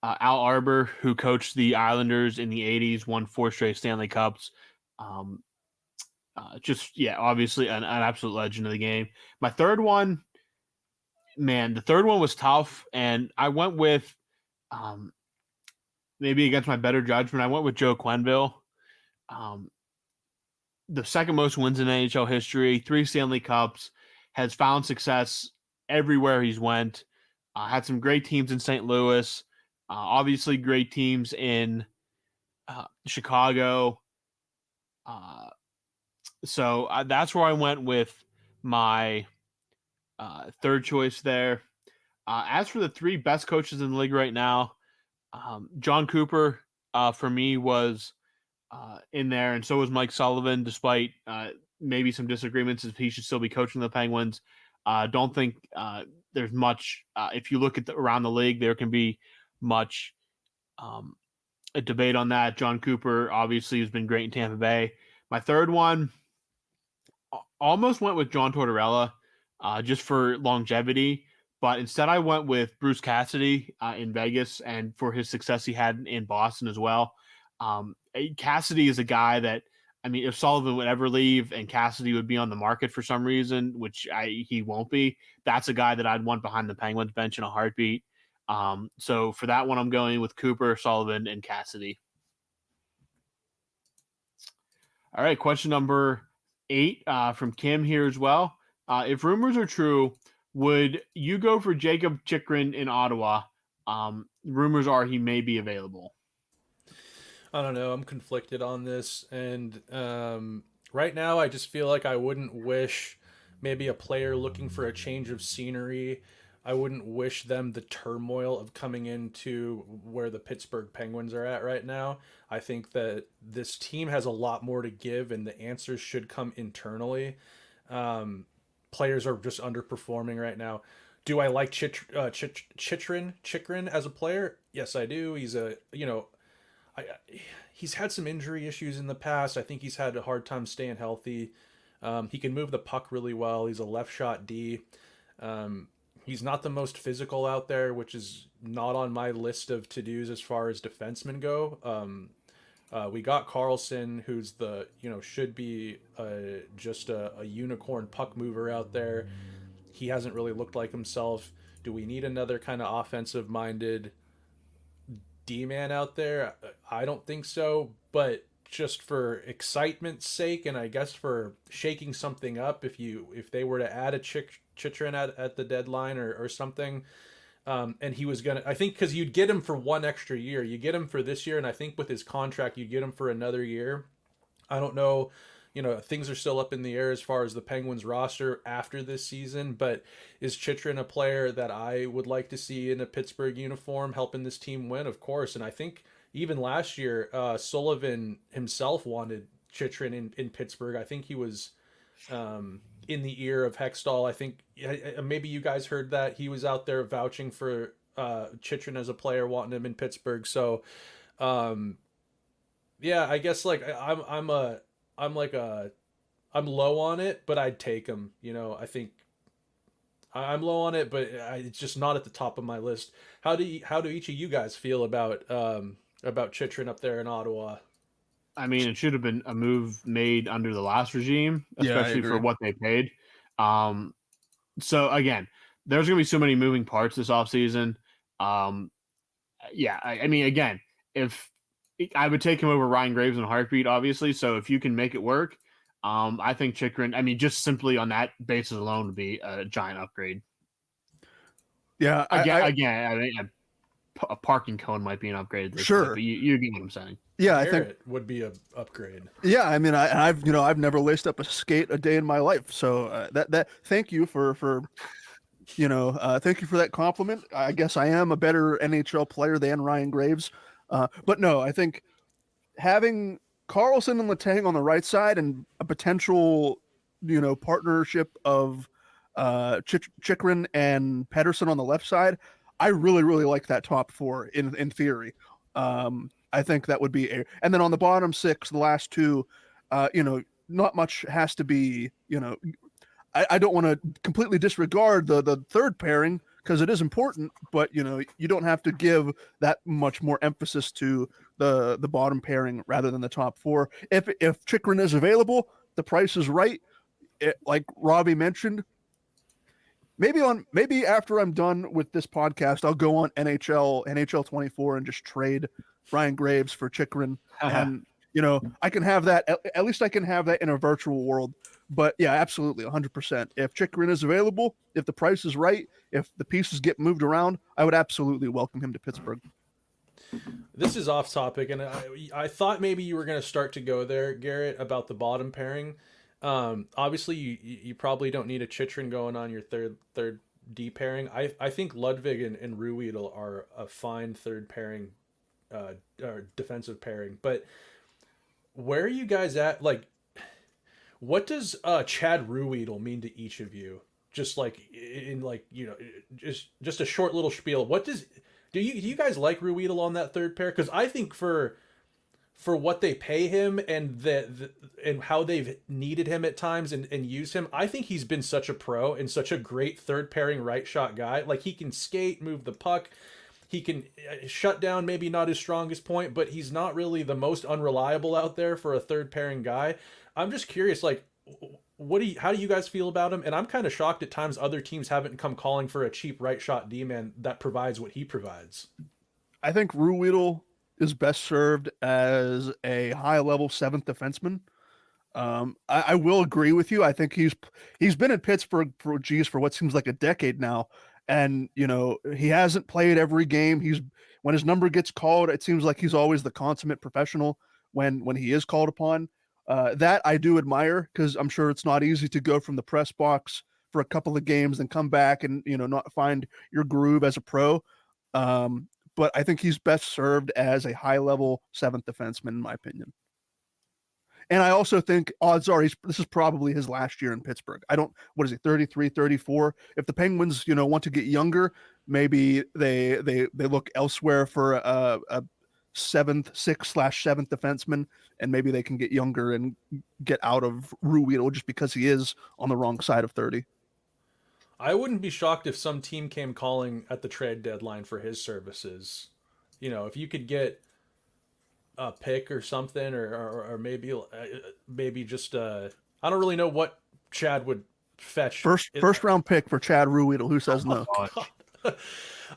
[SPEAKER 4] Arbour, who coached the Islanders in the 80s, won 4 straight Stanley Cups. Obviously an absolute legend of the game. My third one, the third one was tough, and I went with maybe against my better judgment, I went with Joe Quenneville. The second most wins in NHL history, 3 Stanley Cups, has found success everywhere he's went. Had some great teams in St. Louis, obviously great teams in Chicago. So that's where I went with my third choice there. As for the 3 best coaches in the league right now, John Cooper for me was in there, and so was Mike Sullivan, despite maybe some disagreements if he should still be coaching the Penguins. Don't think there's much, if you look at around the league, there can be much a debate on that. John Cooper obviously has been great in Tampa Bay. My third one almost went with John Tortorella just for longevity, but instead I went with Bruce Cassidy in Vegas, and for his success he had in Boston as well. Cassidy is a guy that, if Sullivan would ever leave and Cassidy would be on the market for some reason, which he won't be, that's a guy that I'd want behind the Penguins bench in a heartbeat. So for that one, I'm going with Cooper, Sullivan, and Cassidy. All right, question number 8 from Kim here as well. If rumors are true, would you go for Jakob Chychrun in Ottawa? Rumors are he may be available.
[SPEAKER 3] I don't know. I'm conflicted on this. And right now, I just feel like I wouldn't wish maybe a player looking for a change of scenery. I wouldn't wish them the turmoil of coming into where the Pittsburgh Penguins are at right now. I think that this team has a lot more to give, and the answers should come internally. Players are just underperforming right now. Do I like Chychrun as a player? Yes, I do. He's he's had some injury issues in the past. I think he's had a hard time staying healthy. He can move the puck really well. He's a left shot D. He's not the most physical out there, which is not on my list of to-dos as far as defensemen go. We got Carlson, who's the, should be just a unicorn puck mover out there. He hasn't really looked like himself. Do we need another kind of offensive-minded D-man out there? I don't think so, but just for excitement's sake, and I guess for shaking something up, if they were to add a Chychrun at the deadline or something, and he was gonna, I think, because you'd get him for one extra year, you get him for this year, and I think with his contract you'd get him for another year. I don't know, things are still up in the air as far as the Penguins roster after this season, but is Chychrun a player that I would like to see in a Pittsburgh uniform helping this team win? Of course. And I think even last year, Sullivan himself wanted Chychrun in Pittsburgh. I think he was in the ear of Hextall. I think maybe you guys heard that he was out there vouching for Chychrun as a player, wanting him in Pittsburgh. So, yeah, I guess like I'm low on it, but I'd take him. I think I'm low on it, but it's just not at the top of my list. How do each of you guys feel about Chychrun up there in Ottawa?
[SPEAKER 4] I mean, it should have been a move made under the last regime,
[SPEAKER 2] Yeah, I
[SPEAKER 4] especially
[SPEAKER 2] agree.
[SPEAKER 4] for what they paid. So again, there's going to be so many moving parts this offseason. Yeah, I mean, again, if I would take him over Ryan Graves in a heartbeat, obviously. So if you can make it work, I think Chychrun, I mean, just simply on that basis alone would be a giant upgrade.
[SPEAKER 2] Yeah,
[SPEAKER 4] again, I mean, a parking cone might be an upgrade. At this
[SPEAKER 2] Sure.
[SPEAKER 4] point, but you get what I'm saying.
[SPEAKER 2] Yeah, I
[SPEAKER 3] Garrett
[SPEAKER 2] think
[SPEAKER 3] would be a upgrade.
[SPEAKER 2] Yeah, I mean, I've never laced up a skate a day in my life. So that thank you for thank you for that compliment. I guess I am a better NHL player than Ryan Graves, but no, I think having Carlson and Letang on the right side and a potential partnership of Chychrun and Pedersen on the left side, I really like that top four in theory. I think that would be and then on the bottom six, the last two, not much has to be, I don't want to completely disregard the third pairing because it is important, but you don't have to give that much more emphasis to the bottom pairing rather than the top four. If Chychrun is available, the price is right. Like Robbie mentioned, maybe after I'm done with this podcast, I'll go on NHL 24 and just trade Ryan Graves for Chychrun, and I can have that. At least I can have that in a virtual world. But yeah, absolutely, 100%. If Chychrun is available, if the price is right, if the pieces get moved around, I would absolutely welcome him to Pittsburgh.
[SPEAKER 3] This is off topic, and I thought maybe you were going to start to go there, Garrett, about the bottom pairing. Obviously, you probably don't need a Chychrun going on your third D pairing. I think Ludwig and Ruhwedel are a fine third pairing, or defensive pairing. But where are you guys at? Like, what does Chad Ruhwedel mean to each of you? Just like just a short little spiel. Do you guys like Ruhwedel on that third pair? Because I think for what they pay him and and how they've needed him at times and used him, I think he's been such a pro and such a great third pairing right shot guy. Like, he can skate, move the puck, he can shut down, maybe not his strongest point, but he's not really the most unreliable out there for a third pairing guy. I'm just curious, like, how do you guys feel about him? And I'm kind of shocked at times other teams haven't come calling for a cheap right shot D-man that provides what he provides.
[SPEAKER 2] I think Ruhwedel is best served as a high-level seventh defenseman. I will agree with you. I think he's been in Pittsburgh for what seems like a decade now, and he hasn't played every game. When his number gets called, it seems like he's always the consummate professional when he is called upon. That I do admire, because I'm sure it's not easy to go from the press box for a couple of games and come back and not find your groove as a pro. But I think he's best served as a high-level seventh defenseman, in my opinion. And I also think odds are this is probably his last year in Pittsburgh. What is he, 33, 34? If the Penguins, want to get younger, maybe they look elsewhere for a sixth/seventh defenseman, and maybe they can get younger and get out of Ruhwedel just because he is on the wrong side of 30.
[SPEAKER 3] I wouldn't be shocked if some team came calling at the trade deadline for his services. If you could get a pick or something, or maybe just I don't really know what Chad would fetch.
[SPEAKER 2] First round pick for Chad Ruedel. Who says no? If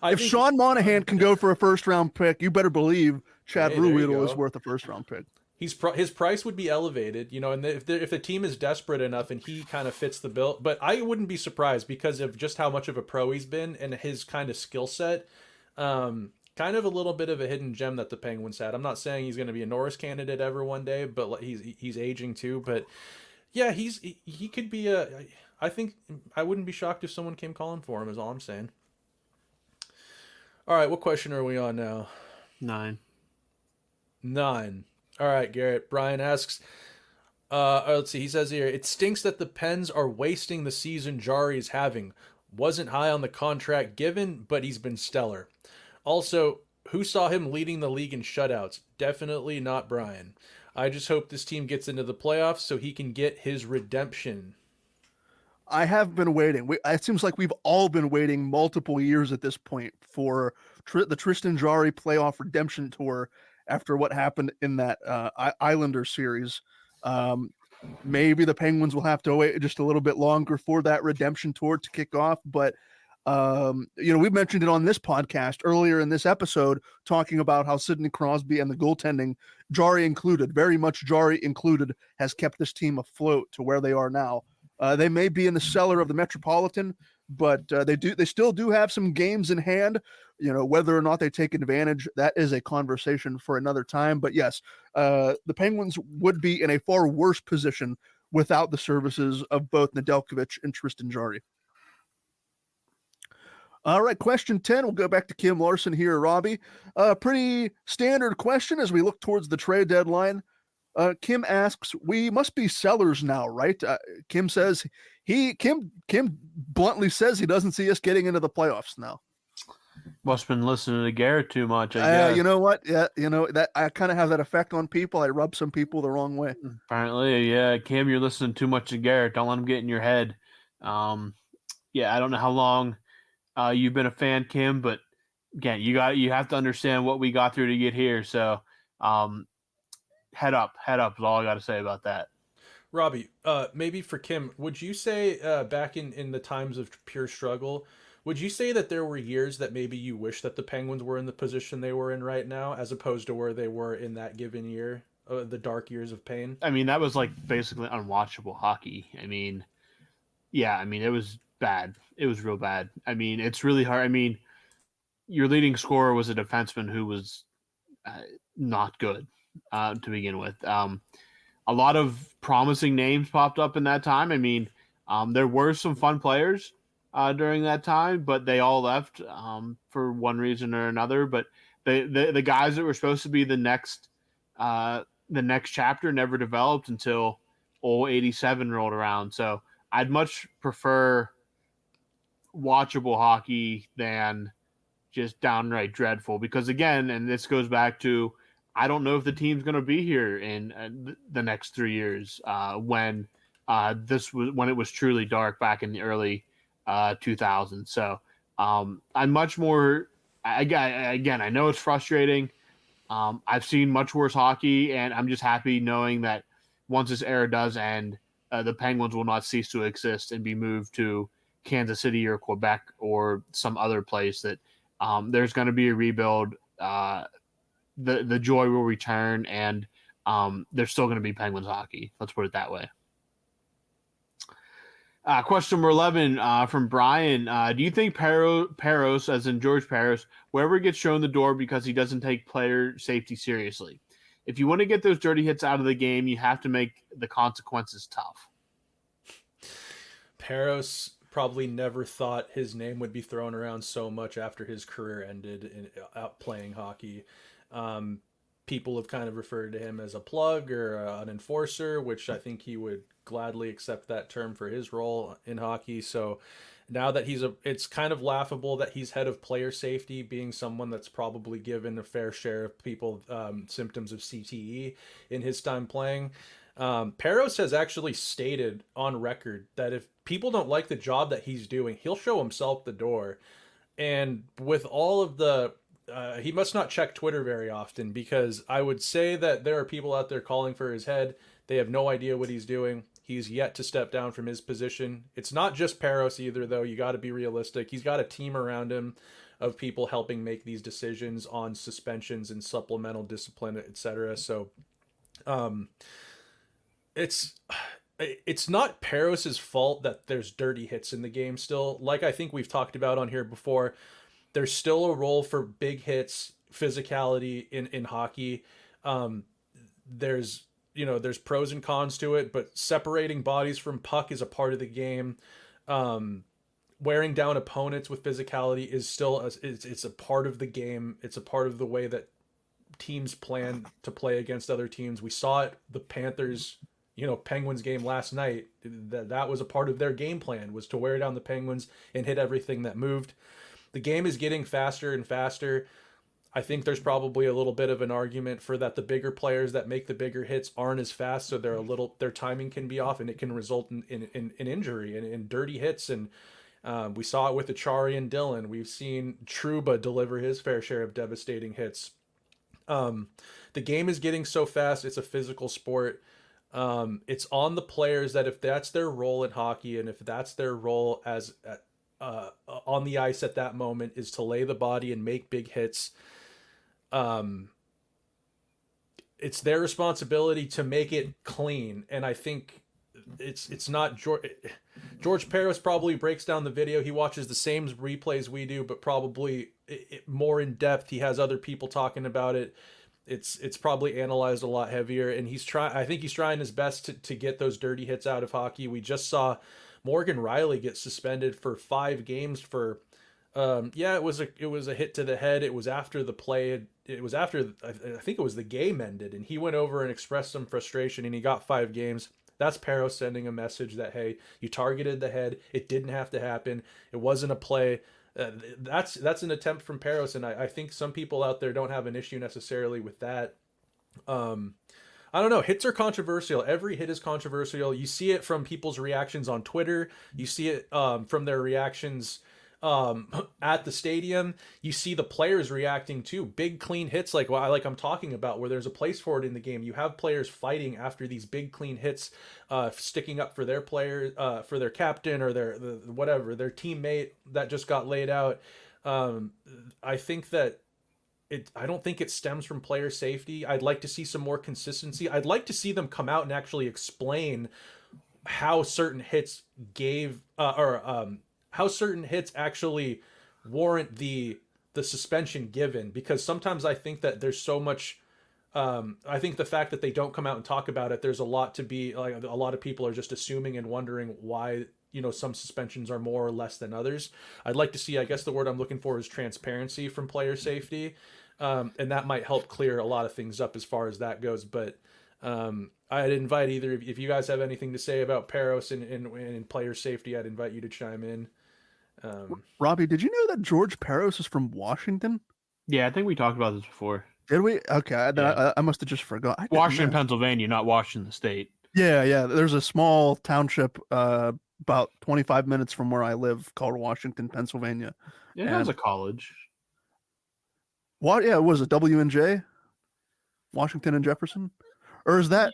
[SPEAKER 3] think,
[SPEAKER 2] Sean Monahan can go for a first round pick, you better believe Chad
[SPEAKER 3] Hey, there you
[SPEAKER 2] Ruedel is
[SPEAKER 3] go.
[SPEAKER 2] worth a first round pick.
[SPEAKER 3] his price would be elevated, and if the team is desperate enough and he kind of fits the bill, but I wouldn't be surprised because of just how much of a pro he's been and his kind of skill set. Kind of a little bit of a hidden gem that the Penguins had. I'm not saying he's going to be a Norris candidate ever one day, but he's aging too. But yeah, he could be a. I think I wouldn't be shocked if someone came calling for him. Is all I'm saying. All right, what question are we on now?
[SPEAKER 4] 9.
[SPEAKER 3] 9. All right, Garrett. Brian asks. Let's see. He says here, it stinks that the Pens are wasting the season Jari is having. Wasn't high on the contract given, but he's been stellar. Also, who saw him leading the league in shutouts? Definitely not Brian. I just hope this team gets into the playoffs so he can get his redemption.
[SPEAKER 2] I have been waiting. It seems like we've all been waiting multiple years at this point for the Tristan Jarry playoff redemption tour after what happened in that Islanders series. Maybe the Penguins will have to wait just a little bit longer for that redemption tour to kick off, but we mentioned it on this podcast earlier in this episode, talking about how Sidney Crosby and the goaltending, Jarry included, very much Jarry included, has kept this team afloat to where they are now. They may be in the cellar of the Metropolitan, but they still do have some games in hand. Whether or not they take advantage, that is a conversation for another time. But yes, the Penguins would be in a far worse position without the services of both Nedeljkovic and Tristan Jarry. All right, question 10. We'll go back to Kim Larson here, Robbie. Pretty standard question as we look towards the trade deadline. Kim asks, we must be sellers now, right? Kim says Kim bluntly says he doesn't see us getting into the playoffs now.
[SPEAKER 4] Must have been listening to Garrett too much, I guess.
[SPEAKER 2] You know what? Yeah, that I kind of have that effect on people. I rub some people the wrong way.
[SPEAKER 4] Apparently, yeah. Kim, you're listening too much to Garrett. Don't let him get in your head. I don't know how long you've been a fan, Kim, but again, you have to understand what we got through to get here. So, head up is all I got to say about that.
[SPEAKER 3] Robbie, maybe for Kim, would you say back in the times of pure struggle, would you say that there were years that maybe you wish that the Penguins were in the position they were in right now, as opposed to where they were in that given year, the dark years of pain?
[SPEAKER 4] I mean, that was like basically unwatchable hockey. I mean, it was bad. It was real bad. I mean, it's really hard. I mean, your leading scorer was a defenseman who was not good to begin with. A lot of promising names popped up in that time. I mean, there were some fun players during that time, but they all left for one reason or another. But the guys that were supposed to be the next chapter never developed until 87 rolled around. So I'd much prefer watchable hockey than just downright dreadful, because again, and this goes back to, I don't know if the team's going to be here in the next 3 years when it was truly dark back in the early 2000s. So I'm much more, again, I know it's frustrating. I've seen much worse hockey, and I'm just happy knowing that once this era does end, the Penguins will not cease to exist and be moved to Kansas City or Quebec or some other place that there's going to be a rebuild. The joy will return, and there's still going to be Penguins hockey. Let's put it that way. Question number 11 from Brian. Do you think Peros, as in George Peros, will ever get shown the door because he doesn't take player safety seriously? If you want to get those dirty hits out of the game, you have to make the consequences tough.
[SPEAKER 3] Peros probably never thought his name would be thrown around so much after his career ended out playing hockey. People have kind of referred to him as a plug or an enforcer, which I think he would gladly accept that term for his role in hockey. So now that it's kind of laughable that he's head of player safety, being someone that's probably given a fair share of people symptoms of CTE in his time playing. Peros has actually stated on record that if people don't like the job that he's doing, he'll show himself the door. And with all of the, he must not check Twitter very often, because I would say that there are people out there calling for his head. They have no idea what he's doing. He's yet to step down from his position. It's not just Peros either, though. You got to be realistic. He's got a team around him of people helping make these decisions on suspensions and supplemental discipline, etc. So, it's not Peros's fault that there's dirty hits in the game still. Like I think we've talked about on here before, there's still a role for big hits, physicality in hockey. There's there's pros and cons to it, but separating bodies from puck is a part of the game. Wearing down opponents with physicality is still it's a part of the game. It's a part of the way that teams plan to play against other teams. We saw it the Panthers, Penguins game last night. That was a part of their game plan, was to wear down the Penguins and hit everything that moved. The game is getting faster and faster. I think there's probably a little bit of an argument for that. The bigger players that make the bigger hits aren't as fast, so their timing can be off, and it can result in injury and in dirty hits. And we saw it with Achari and Dillon. We've seen Trouba deliver his fair share of devastating hits. The game is getting so fast. It's a physical sport. It's on the players that if that's their role in hockey, and if that's their role as on the ice at that moment, is to lay the body and make big hits. It's their responsibility to make it clean. And I think it's not George Peros probably breaks down the video. He watches the same replays we do, but probably more in depth. He has other people talking about it. It's probably analyzed a lot heavier, and I think he's trying his best to get those dirty hits out of hockey. We just saw Morgan Riley get suspended for 5 games for it was a hit to the head. It was after the play. It was after, I think it was the game ended, and he went over and expressed some frustration, and he got 5 games. That's Peros sending a message that, hey, you targeted the head. It didn't have to happen. It wasn't a play. That's an attempt from Peros, and I think some people out there don't have an issue necessarily with that. I don't know. Hits are controversial. Every hit is controversial. You see it from people's reactions on Twitter. You see it from their reactions at the stadium. You see the players reacting to big clean hits like I'm talking about, where there's a place for it in the game. You have players fighting after these big clean hits, sticking up for their player, for their captain or their teammate that just got laid out. I think that I don't think it stems from player safety. I'd like to see some more consistency. I'd like to see them come out and actually explain how certain hits how certain hits actually warrant the suspension given, because sometimes I think that there's so much. I think the fact that they don't come out and talk about it, there's a lot to be like. A lot of people are just assuming and wondering why some suspensions are more or less than others. I'd like to see, I guess the word I'm looking for is transparency from player safety, and that might help clear a lot of things up as far as that goes. But I'd invite either if you guys have anything to say about Peros and player safety, I'd invite you to chime in.
[SPEAKER 2] Robbie, did you know that George Peros is from Washington?
[SPEAKER 4] Yeah, I think we talked about this before.
[SPEAKER 2] Did we? Okay,
[SPEAKER 4] Yeah.
[SPEAKER 2] I must have just forgot.
[SPEAKER 4] Washington, Pennsylvania, not Washington State.
[SPEAKER 2] Yeah. There's a small township about 25 minutes from where I live called Washington, Pennsylvania.
[SPEAKER 4] Yeah, that was a college.
[SPEAKER 2] What? Yeah, was it W&J? Washington and Jefferson? Or is that?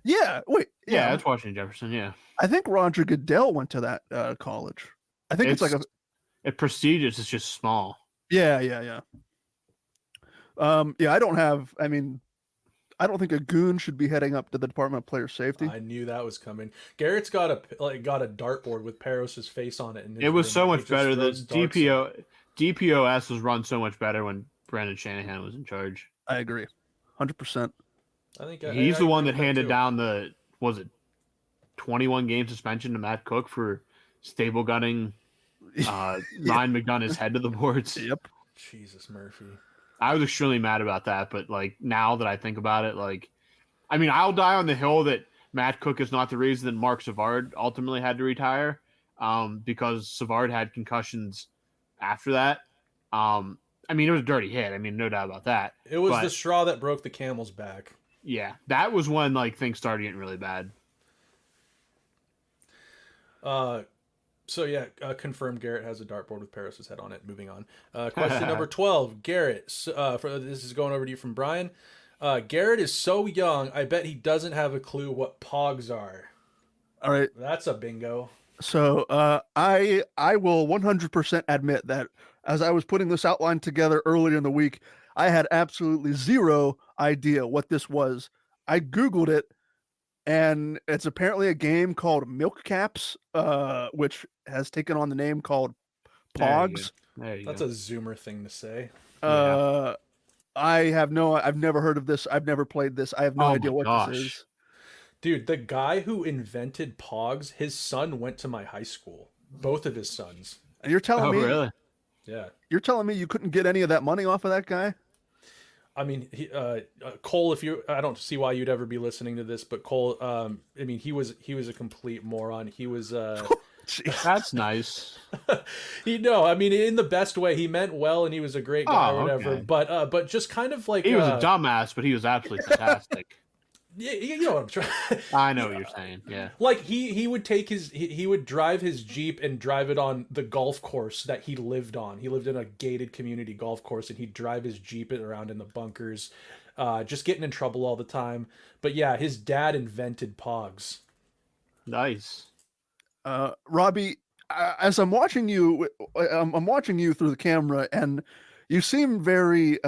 [SPEAKER 2] Yeah, wait.
[SPEAKER 4] Yeah, that's Washington Jefferson, yeah.
[SPEAKER 2] I think Roger Goodell went to that college. I think it's like
[SPEAKER 4] it's prestigious. It's just small.
[SPEAKER 2] Yeah. I don't think a goon should be heading up to the Department of Player Safety.
[SPEAKER 3] I knew that was coming. Garrett's got a dartboard with Peros's face on it, and
[SPEAKER 4] it was so much better. The DPOS was run so much better when Brandon Shanahan was in charge.
[SPEAKER 2] I agree, 100%.
[SPEAKER 3] I think
[SPEAKER 4] he's the one that handed down the 21 game suspension to Matt Cook for stable gunning Ryan McDonough's head to the boards.
[SPEAKER 2] Yep.
[SPEAKER 3] Jesus Murphy.
[SPEAKER 4] I was extremely mad about that, but now that I think about it, I'll die on the hill that Matt Cook is not the reason that Mark Savard ultimately had to retire, because Savard had concussions after that. It was a dirty hit. No doubt about that.
[SPEAKER 3] It was the straw that broke the camel's back.
[SPEAKER 4] Yeah, that was when like things started getting really bad.
[SPEAKER 3] So yeah, confirmed. Garrett has a dartboard with Paris's head on it. Moving on. Question number 12. Garrett, this is going over to you from Brian. Garrett is so young. I bet he doesn't have a clue what Pogs are.
[SPEAKER 2] All right.
[SPEAKER 3] That's a bingo.
[SPEAKER 2] So I will 100% admit that as I was putting this outline together earlier in the week, I had absolutely zero idea what this was. I Googled it, and it's apparently a game called Milk Caps, which has taken on the name called Pogs.
[SPEAKER 3] That's a Zoomer thing to say.
[SPEAKER 2] I've never heard of this. I've never played this. I have no idea what this is.
[SPEAKER 3] Dude, the guy who invented Pogs, his son went to my high school. Both of his sons.
[SPEAKER 2] And you're telling me,
[SPEAKER 4] really?
[SPEAKER 3] Yeah.
[SPEAKER 2] You're telling me you couldn't get any of that money off of that guy?
[SPEAKER 3] I mean, Cole, I don't see why you'd ever be listening to this, but Cole, I mean, he was a complete moron. He was,
[SPEAKER 4] that's nice.
[SPEAKER 3] I mean, in the best way. He meant well, and he was a great guy or whatever.
[SPEAKER 4] Okay.
[SPEAKER 3] But just kind of like
[SPEAKER 4] he was a dumbass, but he was absolutely fantastic.
[SPEAKER 3] Yeah, you know what I'm trying.
[SPEAKER 4] I know what you're saying. Yeah,
[SPEAKER 3] like he would take he would drive his Jeep and drive it on the golf course that he lived on. He lived in a gated community golf course, and he'd drive his Jeep around in the bunkers, just getting in trouble all the time. But yeah, his dad invented Pogs.
[SPEAKER 4] Nice.
[SPEAKER 2] Robbie, as I'm watching you, I'm watching you through the camera, and you seem very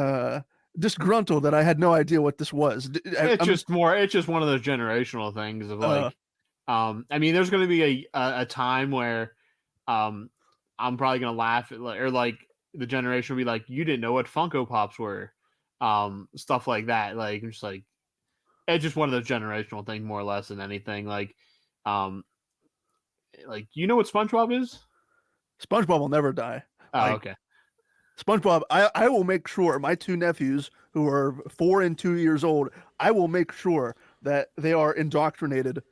[SPEAKER 2] disgruntled that I had no idea what this was.
[SPEAKER 4] It's just one of those generational things of like, I mean, there's going to be a time where, I'm probably going to laugh at or like the generation will be like, you didn't know what Funko Pops were, stuff like that. Like, I'm just like, it's just one of those generational things more or less than anything. Like, you know what SpongeBob is?
[SPEAKER 2] SpongeBob will never die.
[SPEAKER 4] Oh, okay.
[SPEAKER 2] SpongeBob, I will make sure my two nephews who are 4 and 2 years old, I will make sure that they are indoctrinated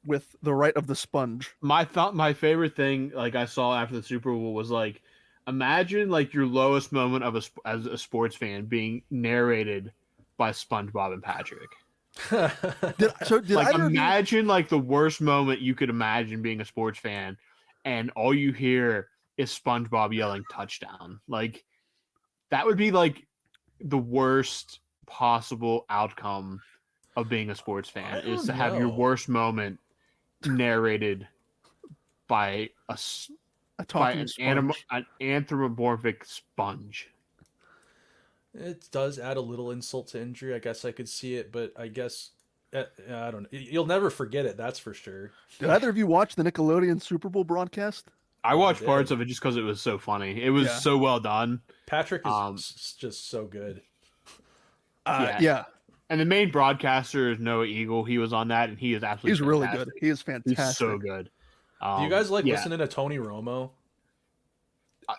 [SPEAKER 2] with the right of the sponge.
[SPEAKER 4] My favorite thing, like I saw after the Super Bowl, was like, imagine like your lowest moment as a sports fan being narrated by SpongeBob and Patrick. Imagine like the worst moment you could imagine being a sports fan, and all you hear is SpongeBob yelling touchdown. Like, that would be like the worst possible outcome of being a sports fan, is to have your worst moment narrated by an anthropomorphic sponge.
[SPEAKER 3] It does add a little insult to injury. I guess I could see it, but I guess I don't know. You'll never forget it. That's for sure.
[SPEAKER 2] Did either of you watch the Nickelodeon Super Bowl broadcast?
[SPEAKER 4] I watched parts of it just because it was so funny. It was so well done.
[SPEAKER 3] Patrick is just so good.
[SPEAKER 2] Yeah.
[SPEAKER 4] And the main broadcaster is Noah Eagle. He was on that, and he is absolutely
[SPEAKER 2] He's
[SPEAKER 4] fantastic.
[SPEAKER 2] really good. He is fantastic.
[SPEAKER 4] He's so good.
[SPEAKER 3] Do you guys like listening to Tony Romo?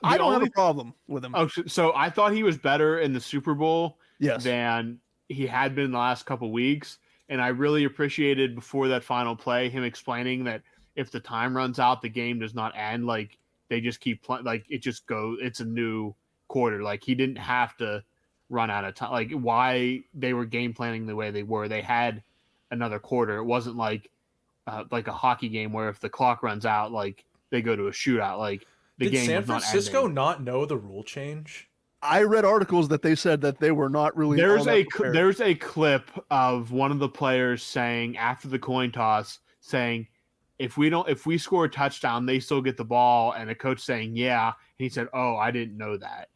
[SPEAKER 2] I don't have a problem with him.
[SPEAKER 4] Oh, so I thought he was better in the Super Bowl
[SPEAKER 2] than
[SPEAKER 4] he had been the last couple weeks. And I really appreciated before that final play him explaining that if the time runs out, the game does not end. Like, they just keep playing. Like, it just goes. It's a new quarter. Like, he didn't have to run out of time. Like, why they were game planning the way they were. They had another quarter. It wasn't like a hockey game where if the clock runs out, like, they go to a shootout. Like, the game
[SPEAKER 3] San
[SPEAKER 4] was not
[SPEAKER 3] Francisco
[SPEAKER 4] ending.
[SPEAKER 3] not know the rule change?
[SPEAKER 2] I read articles that they said that they were not really.
[SPEAKER 4] There's a clip of one of the players saying after the coin toss, saying, if we score a touchdown, they still get the ball, and a coach saying, yeah, and he said, oh, I didn't know that.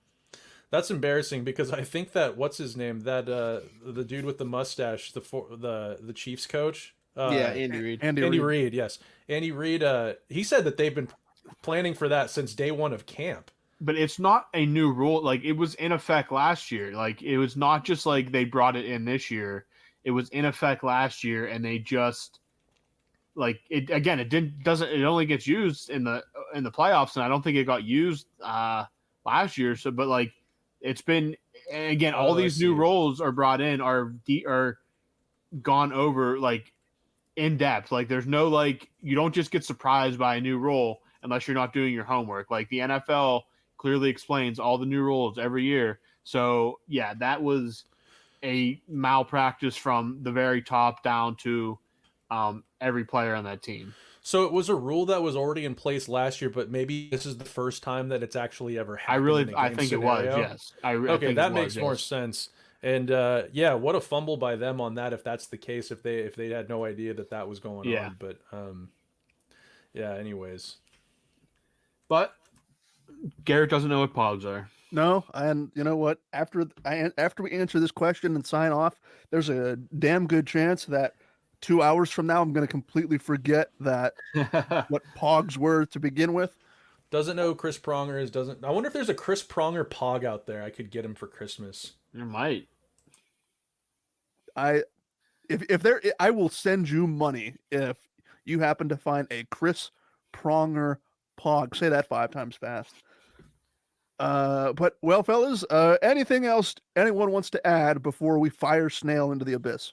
[SPEAKER 3] That's embarrassing because I think that what's his name, that the dude with the mustache, the Chiefs coach,
[SPEAKER 4] Andy Reid.
[SPEAKER 3] Andy Reid, yes, Andy Reid. He said that they've been planning for that since day one of camp.
[SPEAKER 4] But it's not a new rule. Like, it was in effect last year. Like, it was not just like they brought it in this year. It was in effect last year, and they just like it again. It only gets used in the playoffs, and I don't think it got used last year. So, but like, it's been, and again, all these new rules are brought in are gone over like in depth. Like, there's no like, you don't just get surprised by a new rule unless you're not doing your homework. Like, the NFL clearly explains all the new rules every year. So yeah, that was a malpractice from the very top down to every player on that team.
[SPEAKER 3] So it was a rule that was already in place last year, but maybe this is the first time that it's actually ever happened.
[SPEAKER 4] I think
[SPEAKER 3] scenario.
[SPEAKER 4] It was. Yes.
[SPEAKER 3] Okay,
[SPEAKER 4] I think
[SPEAKER 3] that
[SPEAKER 4] it
[SPEAKER 3] makes
[SPEAKER 4] was,
[SPEAKER 3] more
[SPEAKER 4] yes.
[SPEAKER 3] sense. And yeah, what a fumble by them on that. If that's the case, if they had no idea that was going on. But yeah. Anyways,
[SPEAKER 4] but Garrett doesn't know what pogs are.
[SPEAKER 2] No, and you know what? After we answer this question and sign off, there's a damn good chance that 2 hours from now I'm going to completely forget that what pogs were to begin with.
[SPEAKER 3] doesn't know who Chris Pronger is. Doesn't. I wonder if there's a Chris Pronger pog out there. I could get him for Christmas.
[SPEAKER 4] There might.
[SPEAKER 2] If there, I will send you money if you happen to find a Chris Pronger pog. Say that 5 times fast. But well, fellas, anything else anyone wants to add before we fire Snail into the abyss?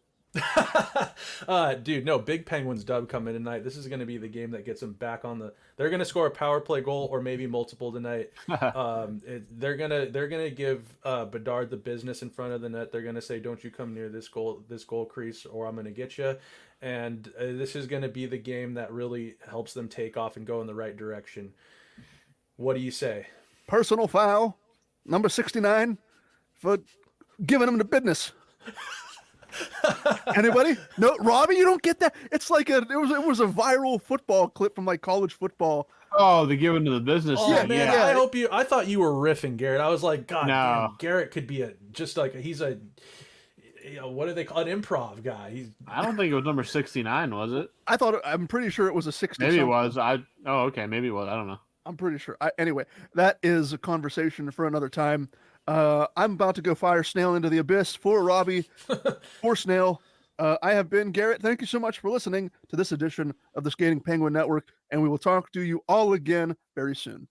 [SPEAKER 3] Dude, no, big Penguins dub coming tonight. This is going to be the game that gets them back on the. They're going to score a power play goal or maybe multiple tonight. They're gonna give Bedard the business in front of the net. They're going to say, "Don't you come near this goal crease, or I'm going to get you." And this is going to be the game that really helps them take off and go in the right direction. What do you say?
[SPEAKER 2] Personal foul, number 69, for giving him the business. Anybody? No, Robbie, you don't get that. It's like it was a viral football clip from like college football.
[SPEAKER 4] Oh, the giving to the business.
[SPEAKER 3] Oh,
[SPEAKER 4] thing.
[SPEAKER 3] man,
[SPEAKER 4] Yeah.
[SPEAKER 3] I thought you were riffing, Garrett. I was like, God,
[SPEAKER 4] No.
[SPEAKER 3] damn, Garrett could be he's a, what do they call an improv guy?
[SPEAKER 4] I don't think it was number 69, was it?
[SPEAKER 2] I'm pretty sure it was a 60.
[SPEAKER 4] Maybe it was. Okay, maybe it was. I don't know.
[SPEAKER 2] I'm pretty sure. Anyway, that is a conversation for another time. I'm about to go fire Snail into the abyss for Robbie, for Snail. I have been Garrett. Thank you so much for listening to this edition of the Skating Penguin Network, and we will talk to you all again very soon.